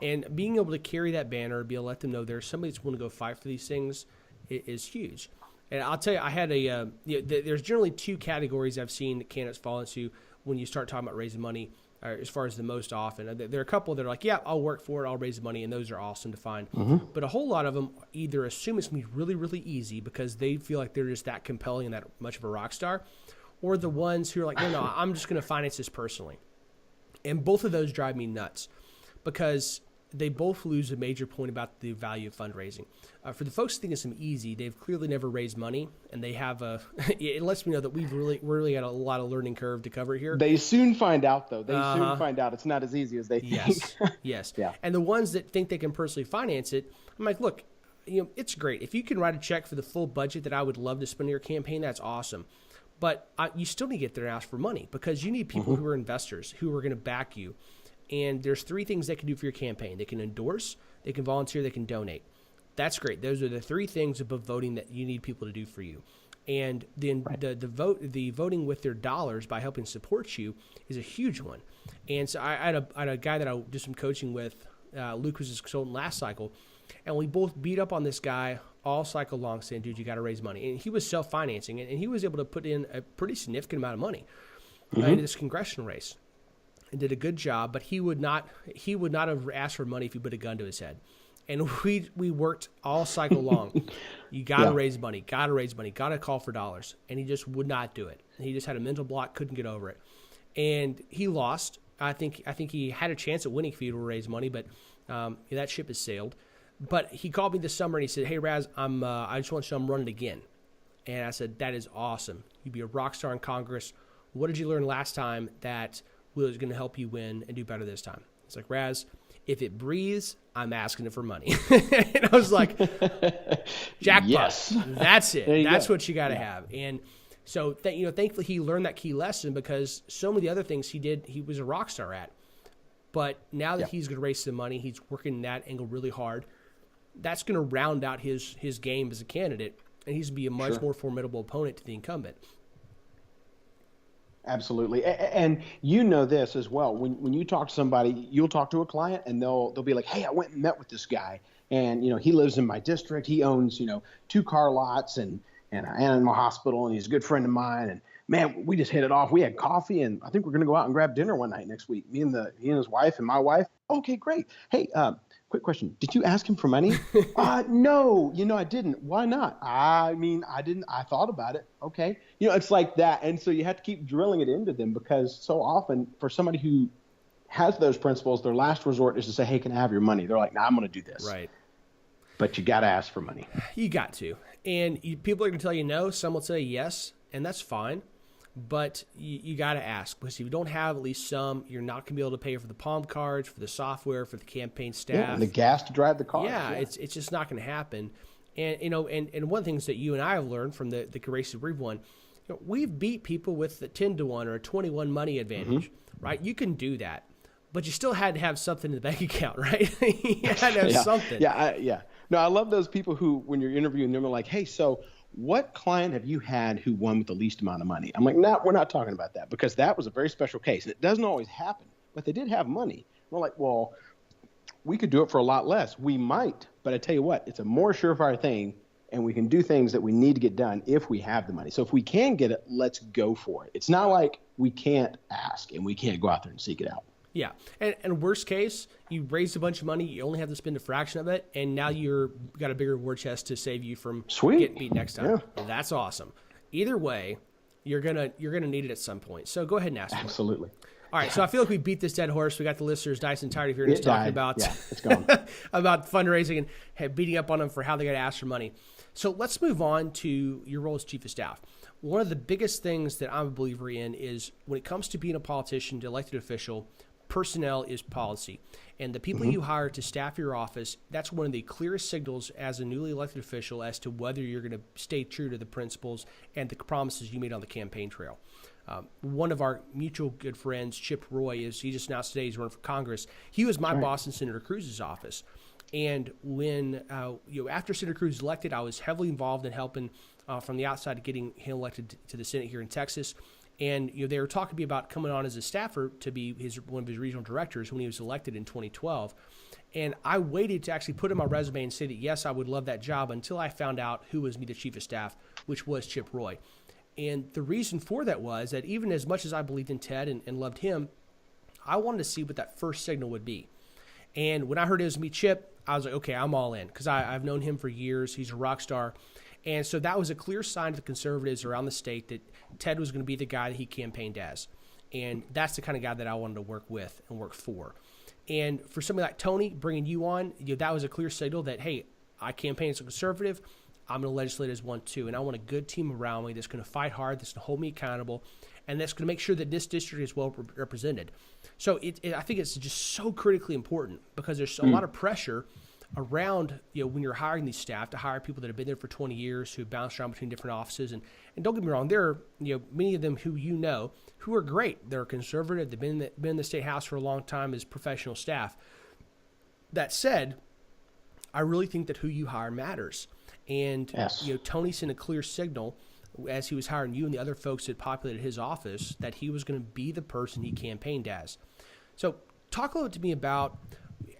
And being able to carry that banner, be able to let them know there's somebody that's willing to go fight for these things is huge. And I'll tell you, I had there's generally two categories I've seen candidates fall into when you start talking about raising money, as far as the most often. There are a couple that are like, "Yeah, I'll work for it, I'll raise the money," and those are awesome to find. But a whole lot of them either assume it's going to be really, really easy because they feel like they're just that compelling and that much of a rock star, or the ones who are like, no, I'm just going to finance this personally. And both of those drive me nuts because they both lose a major point about the value of fundraising. For the folks who think it's easy, they've clearly never raised money, and they have it lets me know that we've really got a lot of learning curve to cover here. They soon find out, though. They soon find out it's not as easy as they think. Yes. Yeah. And the ones that think they can personally finance it, I'm like, look, it's great. If you can write a check for the full budget that I would love to spend on your campaign, that's awesome. But you still need to get there and ask for money, because you need people who are investors, who are going to back you. And there's 3 things they can do for your campaign. They can endorse, they can volunteer, they can donate. That's great. Those are the 3 things above voting that you need people to do for you. And then the voting with their dollars by helping support you is a huge one. And so I had a guy that I did some coaching with. Luke was his consultant last cycle, and we both beat up on this guy all cycle long, saying, "Dude, you got to raise money." And he was self-financing, and he was able to put in a pretty significant amount of money into this congressional race. And did a good job, but he would not have asked for money if you put a gun to his head. And we worked all cycle long. You got to raise money, got to call for dollars. And he just would not do it. He just had a mental block, couldn't get over it. And he lost. I think he had a chance at winning if he would raise money, but that ship has sailed. But he called me this summer and he said, "Hey, Raz, I just want you to know I'm running again." And I said, "That is awesome. You'd be a rock star in Congress. What did you learn last time that was going to help you win and do better this time?" It's like, "Raz, if it breathes, I'm asking it for money." And I was like, jackpot. Yes. That's it. That's go. what you got to have. And so, thankfully he learned that key lesson, because so many other things he did, he was a rock star at. But now that he's going to raise some money, he's working that angle really hard. That's going to round out his game as a candidate, and he's going to be a much more formidable opponent to the incumbent. Absolutely. And you know this as well. When you talk to somebody, you'll talk to a client and they'll be like, "Hey, I went and met with this guy, and he lives in my district. He owns 2 car lots and an animal hospital, and he's a good friend of mine. And man, we just hit it off. We had coffee, and I think we're gonna go out and grab dinner one night next week. Me and his wife and my wife." "Okay, great. Hey, quick question. Did you ask him for money?" "No, I didn't." "Why not?" "I didn't. I thought about it." "Okay." It's like that. And so you have to keep drilling it into them, because so often for somebody who has those principles, their last resort is to say, "Hey, can I have your money?" They're like, "Nah, I'm going to do this." Right. But you got to ask for money. You got to. And people are going to tell you no. Some will say yes, and that's fine. But you got to ask, because if you don't have at least some, you're not going to be able to pay for the palm cards, for the software, for the campaign staff. And the gas to drive the car. Yeah. It's just not going to happen. And and one of the things that you and I have learned from the race that we've won, we've beat people with a 10-1 or a 21 money advantage, right? You can do that, but you still had to have something in the bank account, right? You had to have something. Yeah. No, I love those people who, when you're interviewing them, are like, "Hey, so what client have you had who won with the least amount of money?" I'm like, "No, we're not talking about that, because that was a very special case. And it doesn't always happen, but they did have money." We're like, "Well, we could do it for a lot less." "We might, but I tell you what, it's a more surefire thing, and we can do things that we need to get done if we have the money. So if we can get it, let's go for it." It's not like we can't ask and we can't go out there and seek it out. Yeah. And worst case, you raised a bunch of money, you only have to spend a fraction of it, and now you're got a bigger war chest to save you from getting beat next time. Yeah. That's awesome. Either way, you're gonna need it at some point. So go ahead and ask for it. Absolutely. All right, so I feel like we beat this dead horse. We got the listeners nice and tired of hearing us talking about it's gone. about fundraising and beating up on them for how they got to ask for money. So let's move on to your role as chief of staff. One of the biggest things that I'm a believer in is when it comes to being a politician, to elected official, personnel is policy. And the people you hire to staff your office, that's one of the clearest signals as a newly elected official as to whether you're going to stay true to the principles and the promises you made on the campaign trail. One of our mutual good friends, Chip Roy, he just announced today he's running for Congress. He was my boss in Senator Cruz's office. And when, after Senator Cruz was elected, I was heavily involved in helping from the outside getting him elected to the Senate here in Texas. And they were talking to me about coming on as a staffer to be one of his regional directors when he was elected in 2012. And I waited to actually put in my resume and say that, yes, I would love that job until I found out who was the chief of staff, which was Chip Roy. And the reason for that was that even as much as I believed in Ted and loved him, I wanted to see what that first signal would be. And when I heard it was me, Chip, I was like, okay, I'm all in, because I've known him for years. He's a rock star. And so that was a clear sign to the conservatives around the state that Ted was going to be the guy that he campaigned as. And that's the kind of guy that I wanted to work with and work for. And for somebody like Tony, bringing you on, that was a clear signal that, hey, I campaign as a conservative. I'm going to legislate as one too. And I want a good team around me that's going to fight hard, that's going to hold me accountable, and that's going to make sure that this district is well represented. So I think it's just so critically important because there's a lot of pressure around, when you're hiring these staff to hire people that have been there for 20 years, who bounce around between different offices. And don't get me wrong, there are, many of them who who are great. They're conservative. They've been in the state house for a long time as professional staff. That said, I really think that who you hire matters. And, yes. Tony sent a clear signal as he was hiring you and the other folks that populated his office that he was going to be the person he campaigned as. So talk a little to me about,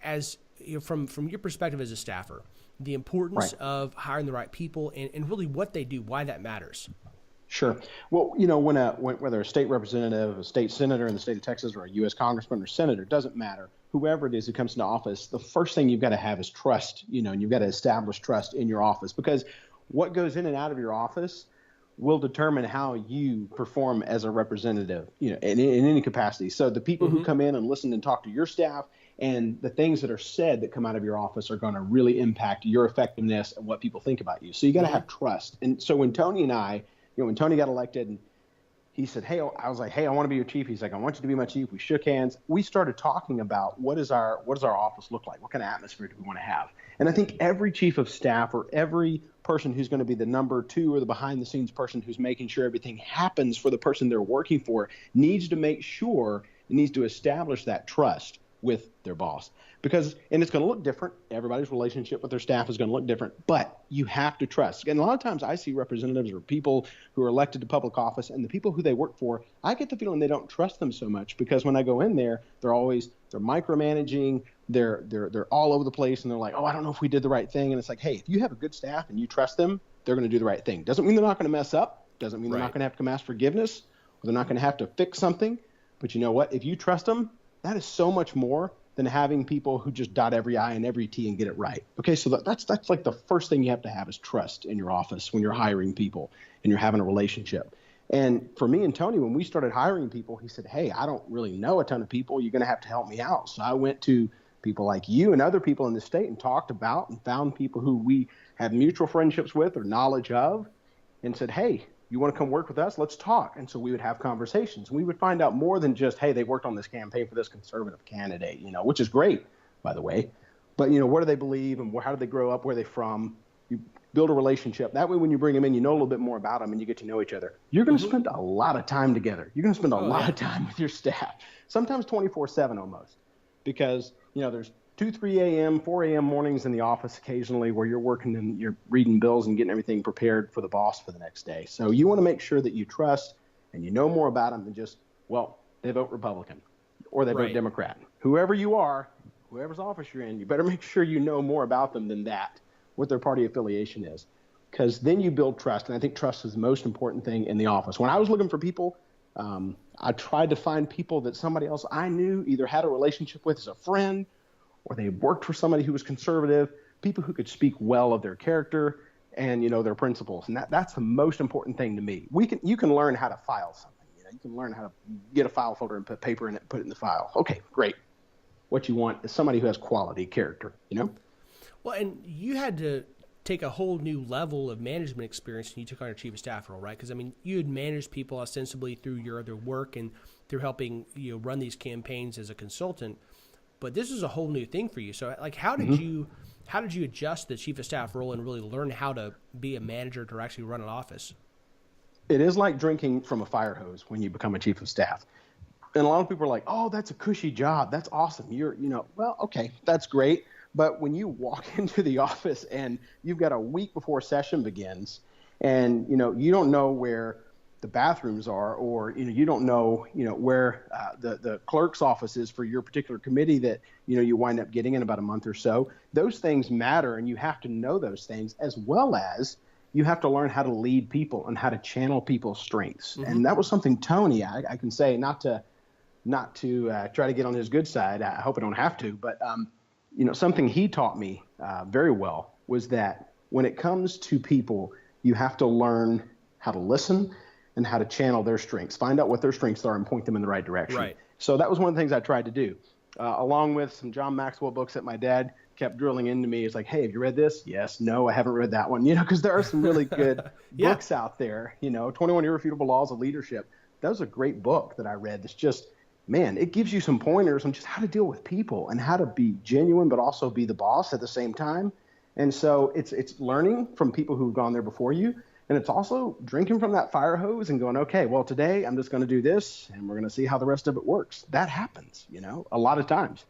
as from your perspective as a staffer, the importance of hiring the right people and really what they do, why that matters. Sure. Well, whether a state representative, a state senator in the state of Texas, or a U.S. congressman or senator, doesn't matter. Whoever it is who comes into office, the first thing you've got to have is trust, and you've got to establish trust in your office, because what goes in and out of your office will determine how you perform as a representative, in any capacity. So the people who come in and listen and talk to your staff, and the things that are said that come out of your office are going to really impact your effectiveness and what people think about you. So you got to have trust. And so when Tony and I, when Tony got elected, and he said, I was like, hey, I want to be your chief. He's like, I want you to be my chief. We shook hands. We started talking about what does our office look like? What kind of atmosphere do we want to have? And I think every chief of staff, or every person who's going to be the number two or the behind the scenes person who's making sure everything happens for the person they're working for, needs to make sure, needs to establish that trust with their boss. And it's going to look different. Everybody's relationship with their staff is going to look different, but you have to trust. And a lot of times I see representatives or people who are elected to public office, and the people who they work for, I get the feeling they don't trust them so much, because when I go in there, they're micromanaging, they're all over the place, and they're like, I don't know if we did the right thing. And it's like, hey, if you have a good staff and you trust them, they're going to do the right thing. Doesn't mean they're not going to mess up. Doesn't mean they're not going to have to come ask forgiveness, or they're not going to have to fix something. But you know what? If you trust them, that is so much more than having people who just dot every I and every T and get it right. Okay, so that's like the first thing you have to have is trust in your office when you're hiring people and you're having a relationship. And for me and Tony, when we started hiring people, he said, hey, I don't really know a ton of people. You're going to have to help me out. So I went to people like you and other people in the state and talked about and found people who we have mutual friendships with or knowledge of, and said, hey, you want to come work with us? Let's talk. And so we would have conversations. We would find out more than just, hey, they worked on this campaign for this conservative candidate, which is great, by the way. But, what do they believe, and how do they grow up? Where are they from? You build a relationship. That way, when you bring them in, you know a little bit more about them and you get to know each other. You're going to spend a lot of time together. You're going to spend a lot of time with your staff, sometimes 24/7 almost, because, there's 2, 3 a.m., 4 a.m. mornings in the office occasionally where you're working and you're reading bills and getting everything prepared for the boss for the next day. So you want to make sure that you trust and you know more about them than just, they vote Republican or they vote Democrat. Whoever you are, whoever's office you're in, you better make sure you know more about them than that, what their party affiliation is, because then you build trust. And I think trust is the most important thing in the office. When I was looking for people, I tried to find people that somebody else I knew either had a relationship with as a friend, or they worked for somebody who was conservative, people who could speak well of their character and, their principles. And that's the most important thing to me. You can learn how to file something. You can learn how to get a file folder and put paper in it, put it in the file. Okay, great. What you want is somebody who has quality character, Well, and you had to take a whole new level of management experience when you took on your chief of staff role, right? Because, you had managed people ostensibly through your other work and through helping, run these campaigns as a consultant. But this is a whole new thing for you. So, how did you adjust the chief of staff role and really learn how to be a manager to actually run an office? It is like drinking from a fire hose when you become a chief of staff. And a lot of people are like, oh, that's a cushy job. That's awesome. Okay, that's great. But when you walk into the office and you've got a week before session begins and, you don't know where the bathrooms are, or you don't know where the clerk's office is for your particular committee that you wind up getting in about a month or so. Those things matter, and you have to know those things, as well as you have to learn how to lead people and how to channel people's strengths. And that was something Tony, I can say, not to try to get on his good side. I hope I don't have to, but something he taught me very well was that when it comes to people, you have to learn how to listen and how to channel their strengths, find out what their strengths are and point them in the right direction. Right. So that was one of the things I tried to do. along with some John Maxwell books that my dad kept drilling into me. It's like, hey, have you read this? Yes. No, I haven't read that one. Because there are some really good books out there. 21 Irrefutable Laws of Leadership. That was a great book that I read. That's just, man, it gives you some pointers on just how to deal with people and how to be genuine, but also be the boss at the same time. And so it's learning from people who've gone there before you. And it's also drinking from that fire hose and going, okay, well, today I'm just going to do this and we're going to see how the rest of it works. That happens, a lot of times.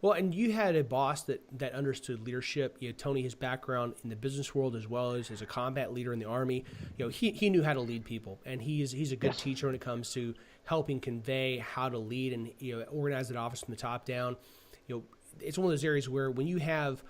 Well, and you had a boss that understood leadership. Tony, his background in the business world as well as a combat leader in the Army, he knew how to lead people. And he's a good teacher when it comes to helping convey how to lead and organize an office from the top down. It's one of those areas where when you have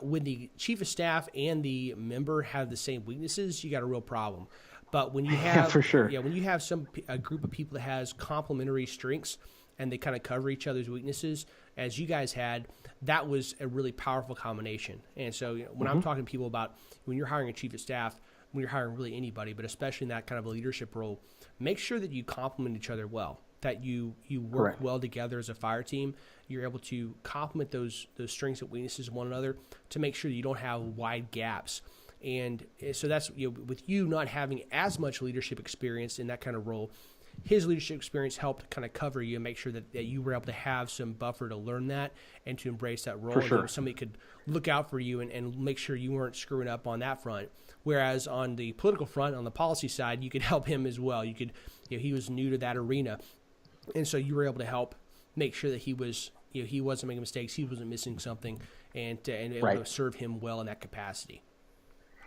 when the chief of staff and the member have the same weaknesses, you got a real problem. But when you have for sure, when you have a group of people that has complementary strengths and they kind of cover each other's weaknesses, as you guys had, that was a really powerful combination. And so when I'm talking to people about when you're hiring a chief of staff, when you're hiring really anybody, but especially in that kind of a leadership role, make sure that you complement each other well, that you work well together as a fire team. You're able to complement those strengths and weaknesses of one another to make sure that you don't have wide gaps. And so that's, with you not having as much leadership experience in that kind of role, his leadership experience helped kind of cover you and make sure that you were able to have some buffer to learn that and to embrace that role. For sure. And somebody could look out for you and make sure you weren't screwing up on that front. Whereas on the political front, on the policy side, you could help him as well. You could, he was new to that arena. And so you were able to help make sure that he was, he wasn't making mistakes, he wasn't missing something, and able to serve him well in that capacity.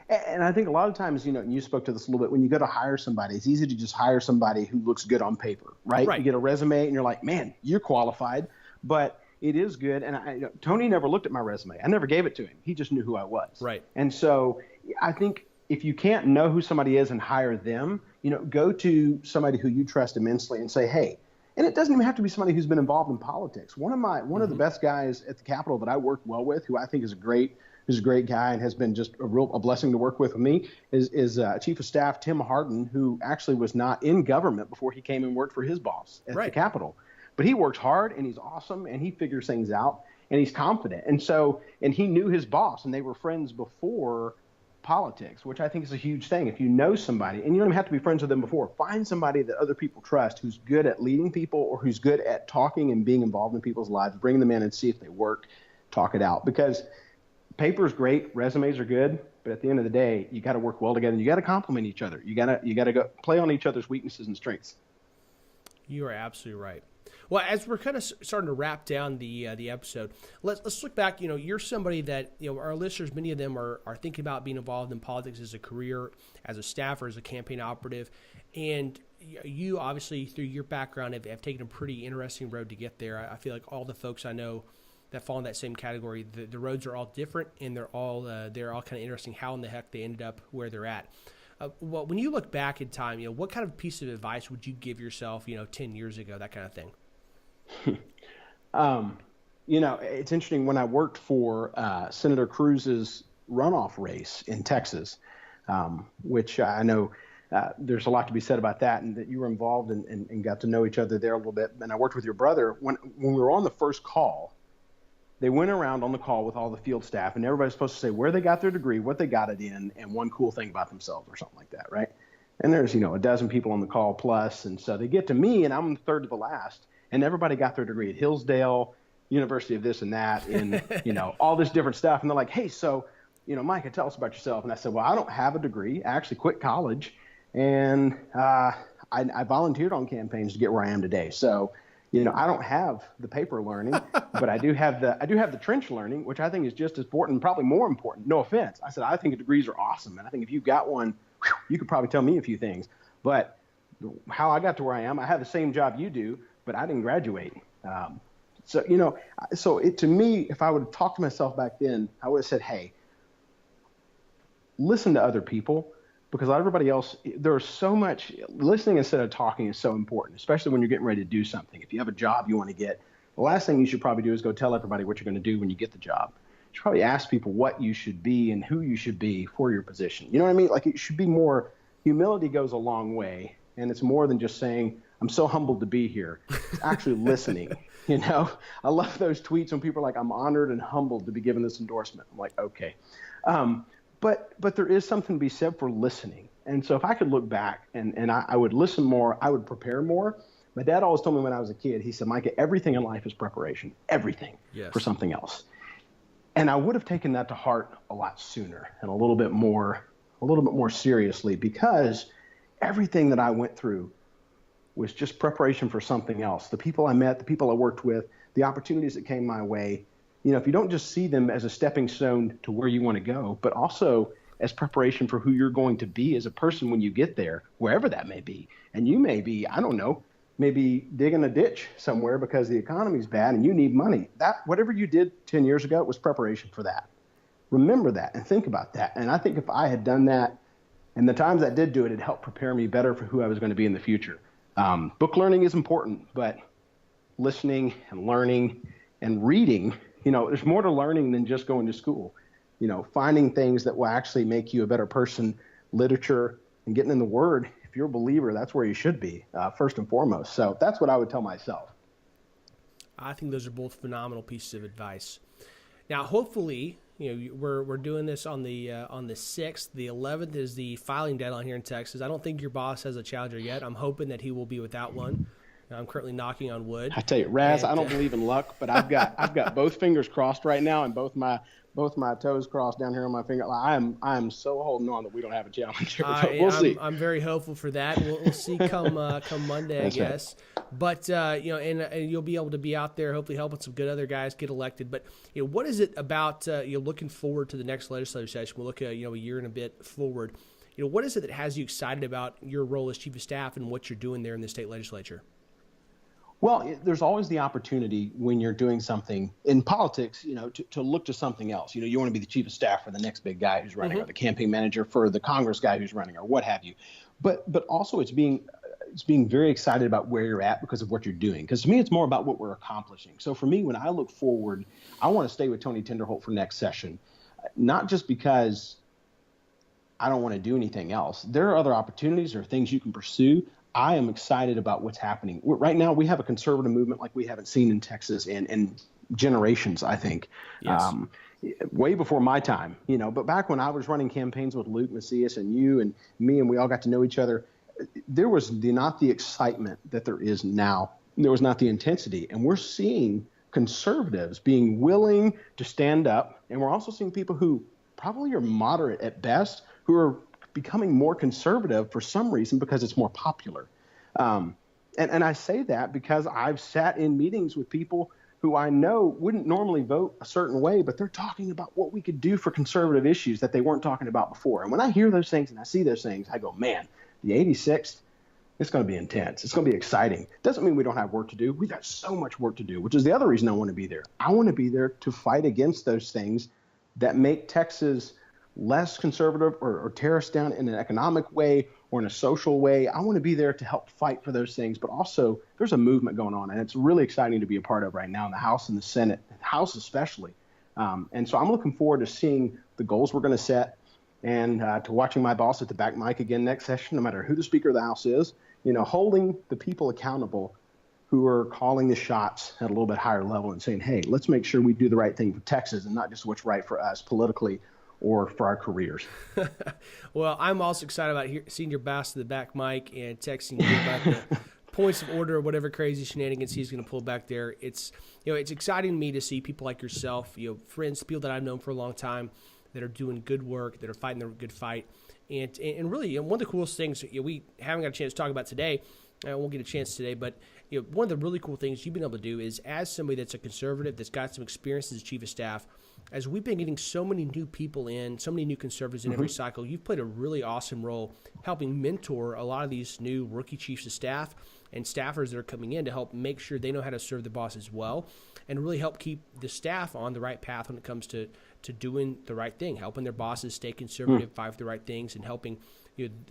And I think a lot of times, and you spoke to this a little bit, when you go to hire somebody, it's easy to just hire somebody who looks good on paper, right? You get a resume and you're like, man, you're qualified, but it is good. And Tony never looked at my resume. I never gave it to him. He just knew who I was. Right. And so I think if you can't know who somebody is and hire them, go to somebody who you trust immensely and say, hey, and it doesn't even have to be somebody who's been involved in politics. One of the best guys at the Capitol that I worked well with, who I think is a great guy and has been just a blessing to work with me, is Chief of Staff Tim Harden, who actually was not in government before he came and worked for his boss at the Capitol. But he works hard and he's awesome and he figures things out and he's confident. And he knew his boss and they were friends before politics, which I think is a huge thing. If you know somebody, and you don't even have to be friends with them before, find somebody that other people trust who's good at leading people or who's good at talking and being involved in people's lives. Bring them in and see if they work, talk it out. Because paper is great, resumes are good, but at the end of the day, you got to work well together. And you got to complement each other. You got to go play on each other's weaknesses and strengths. You are absolutely right. Well, as we're kind of starting to wrap down the episode, let's look back. You're somebody that our listeners, many of them are thinking about being involved in politics as a career, as a staffer, as a campaign operative, and you obviously through your background have taken a pretty interesting road to get there. I feel like all the folks I know that fall in that same category, the roads are all different and they're all kind of interesting. How in the heck they ended up where they're at. Well, when you look back in time, what kind of piece of advice would you give yourself, 10 years ago, that kind of thing? It's interesting. When I worked for Senator Cruz's runoff race in Texas, which I know there's a lot to be said about that, and that you were involved and got to know each other there a little bit. And I worked with your brother. When we were on the first call, they went around on the call with all the field staff, and everybody's supposed to say where they got their degree, what they got it in, and one cool thing about themselves or something like that, right? And there's, a dozen people on the call plus, and so they get to me, and I'm the third to the last. And everybody got their degree at Hillsdale, University of this and that, and, all this different stuff. And they're like, hey, so, Micah, tell us about yourself. And I said, well, I don't have a degree. I actually quit college. And I volunteered on campaigns to get where I am today. So, I don't have the paper learning, but I do have the trench learning, which I think is just as important, probably more important. No offense. I said, I think degrees are awesome. And I think if you've got one, you could probably tell me a few things. But how I got to where I am, I have the same job you do, but I didn't graduate. To me, if I would have talked to myself back then, I would have said, hey, listen to other people, because everybody else, there's so much listening instead of talking is so important, especially when you're getting ready to do something. If you have a job you want to get, the last thing you should probably do is go tell everybody what you're going to do when you get the job. You should probably ask people what you should be and who you should be for your position. You know what I mean? Like, it should be more, humility goes a long way. And it's more than just saying, I'm so humbled to be here. It's actually listening. I love those tweets when people are like, I'm honored and humbled to be given this endorsement. I'm like, okay. But there is something to be said for listening. And so if I could look back and I would listen more, I would prepare more. My dad always told me when I was a kid, he said, Micah, everything in life is preparation, everything for something else. And I would have taken that to heart a lot sooner and a little bit more seriously, because everything that I went through was just preparation for something else. The people I met, the people I worked with, the opportunities that came my way, if you don't just see them as a stepping stone to where you want to go, but also as preparation for who you're going to be as a person when you get there, wherever that may be. And you may be, I don't know, maybe digging a ditch somewhere because the economy's bad and you need money. That whatever you did 10 years ago was preparation for that. Remember that and think about that. And I think if I had done that, and the times I did do it, it helped prepare me better for who I was going to be in the future. Book learning is important, but listening and learning and reading, there's more to learning than just going to school. Finding things that will actually make you a better person, literature, and getting in the Word. If you're a believer, that's where you should be, first and foremost. So that's what I would tell myself. I think those are both phenomenal pieces of advice. Now, hopefully, we're doing this on the 6th. The 11th is the filing deadline here in Texas. I don't think your boss has a challenger yet. I'm hoping that he will be without one. I'm currently knocking on wood. I tell you, Raz, I don't believe in luck, but I've got both fingers crossed right now and both my toes crossed down here on my finger. I am so holding on that we don't have a challenger. We'll see. I'm very hopeful for that. We'll see come Monday, I guess. Right. But and you'll be able to be out there, hopefully helping some good other guys get elected. But what is it about looking forward to the next legislative session? We'll look at a year and a bit forward. What is it that has you excited about your role as chief of staff and what you're doing there in the state legislature? Well, there's always the opportunity when you're doing something in politics, to look to something else. You want to be the chief of staff for the next big guy who's running, or the campaign manager for the Congress guy who's running, or what have you. But also it's being very excited about where you're at because of what you're doing. Because to me, it's more about what we're accomplishing. So for me, when I look forward, I want to stay with Tony Tinderholt for next session, not just because I don't want to do anything else. There are other opportunities or things you can pursue. I am excited about what's happening. Right now, we have a conservative movement like we haven't seen in Texas in generations, I think. Yes. Way before my time, But back when I was running campaigns with Luke Macias and you and me, and we all got to know each other, there was not the excitement that there is now. There was not the intensity. And we're seeing conservatives being willing to stand up. And we're also seeing people who probably are moderate at best, who are becoming more conservative for some reason because it's more popular. And I say that because I've sat in meetings with people who I know wouldn't normally vote a certain way, but they're talking about what we could do for conservative issues that they weren't talking about before. And when I hear those things and I see those things, I go, man, the 86th, it's going to be intense. It's going to be exciting. Doesn't mean we don't have work to do. We've got so much work to do, which is the other reason I want to be there. I want to be there to fight against those things that make Texas less conservative or tear us down in an economic way or in a social way. I want to be there to help fight for those things, but also there's a movement going on, and it's really exciting to be a part of right now in the House and the Senate, the House especially. And so I'm looking forward to seeing the goals we're going to set and to watching my boss at the back mic again next session, no matter who the Speaker of the House is, holding the people accountable who are calling the shots at a little bit higher level and saying, hey, let's make sure we do the right thing for Texas and not just what's right for us politically or for our careers. Well, I'm also excited about seeing your boss to the back mic and texting you about the points of order or whatever crazy shenanigans he's going to pull back there. It's it's exciting to me to see people like yourself, friends, people that I've known for a long time that are doing good work, that are fighting their good fight. And really, one of the coolest things we haven't got a chance to talk about today, I won't get a chance today, but one of the really cool things you've been able to do is, as somebody that's a conservative, that's got some experience as chief of staff, as we've been getting so many new people in, so many new conservatives in every cycle, you've played a really awesome role helping mentor a lot of these new rookie chiefs of staff and staffers that are coming in to help make sure they know how to serve the boss as well, and really help keep the staff on the right path when it comes to doing the right thing, helping their bosses stay conservative, fight for the right things, and helping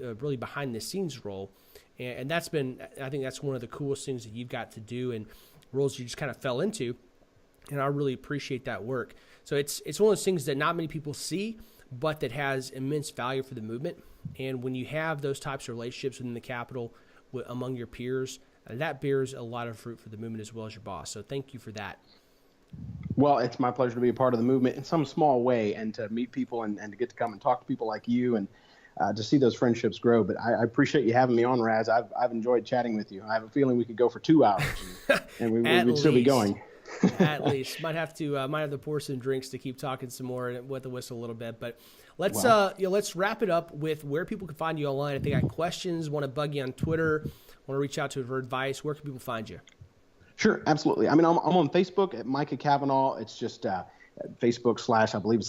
really behind the scenes role. And that's been, I think that's one of the coolest things that you've got to do and roles you just kind of fell into. And I really appreciate that work. So it's one of those things that not many people see, but that has immense value for the movement. And when you have those types of relationships within the Capitol among your peers, that bears a lot of fruit for the movement as well as your boss. So thank you for that. Well, it's my pleasure to be a part of the movement in some small way and to meet people and to get to come and talk to people like you and to see those friendships grow. But I appreciate you having me on, Raz. I've enjoyed chatting with you. I have a feeling we could go for 2 hours and we'd still be going. At least might have to pour some drinks to keep talking some more and wet the whistle a little bit. But let's wrap it up with where people can find you online. If they got questions, want to bug you on Twitter, want to reach out to you for advice, where can people find you? Sure, absolutely. I mean, I'm on Facebook at Micah Cavanaugh. It's just Facebook / I believe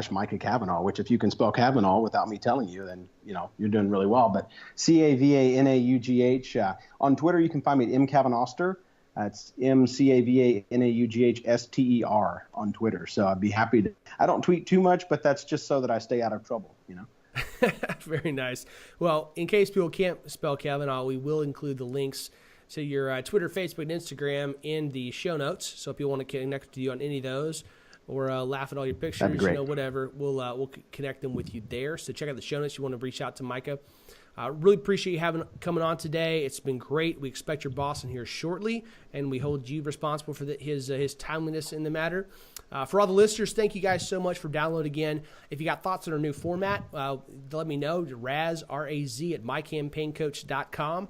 / Micah Cavanaugh, which if you can spell Cavanaugh without me telling you, then you're doing really well. But Cavanaugh. On Twitter, you can find me at mcavanaughster. It's MCAVANAUGHSTER on Twitter. So I'd be happy to. I don't tweet too much, but that's just so that I stay out of trouble. Very nice. Well, in case people can't spell Cavanaugh, we will include the links to your Twitter, Facebook, and Instagram in the show notes. So if you want to connect with you on any of those or laugh at all your pictures, whatever, we'll connect them with you there. So check out the show notes. You want to reach out to Micah. Really appreciate you coming on today. It's been great. We expect your boss in here shortly, and we hold you responsible for his timeliness in the matter. For all the listeners, thank you guys so much for downloading again. If you got thoughts on our new format, let me know. Raz, R-A-Z, at mycampaigncoach.com.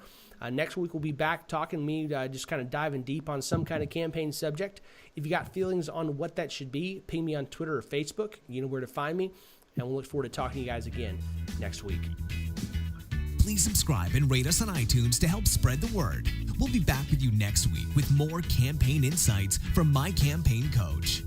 Next week, we'll be back talking me, just kind of diving deep on some kind of campaign subject. If you got feelings on what that should be, ping me on Twitter or Facebook. You know where to find me, and we'll look forward to talking to you guys again next week. Please subscribe and rate us on iTunes to help spread the word. We'll be back with you next week with more campaign insights from My Campaign Coach.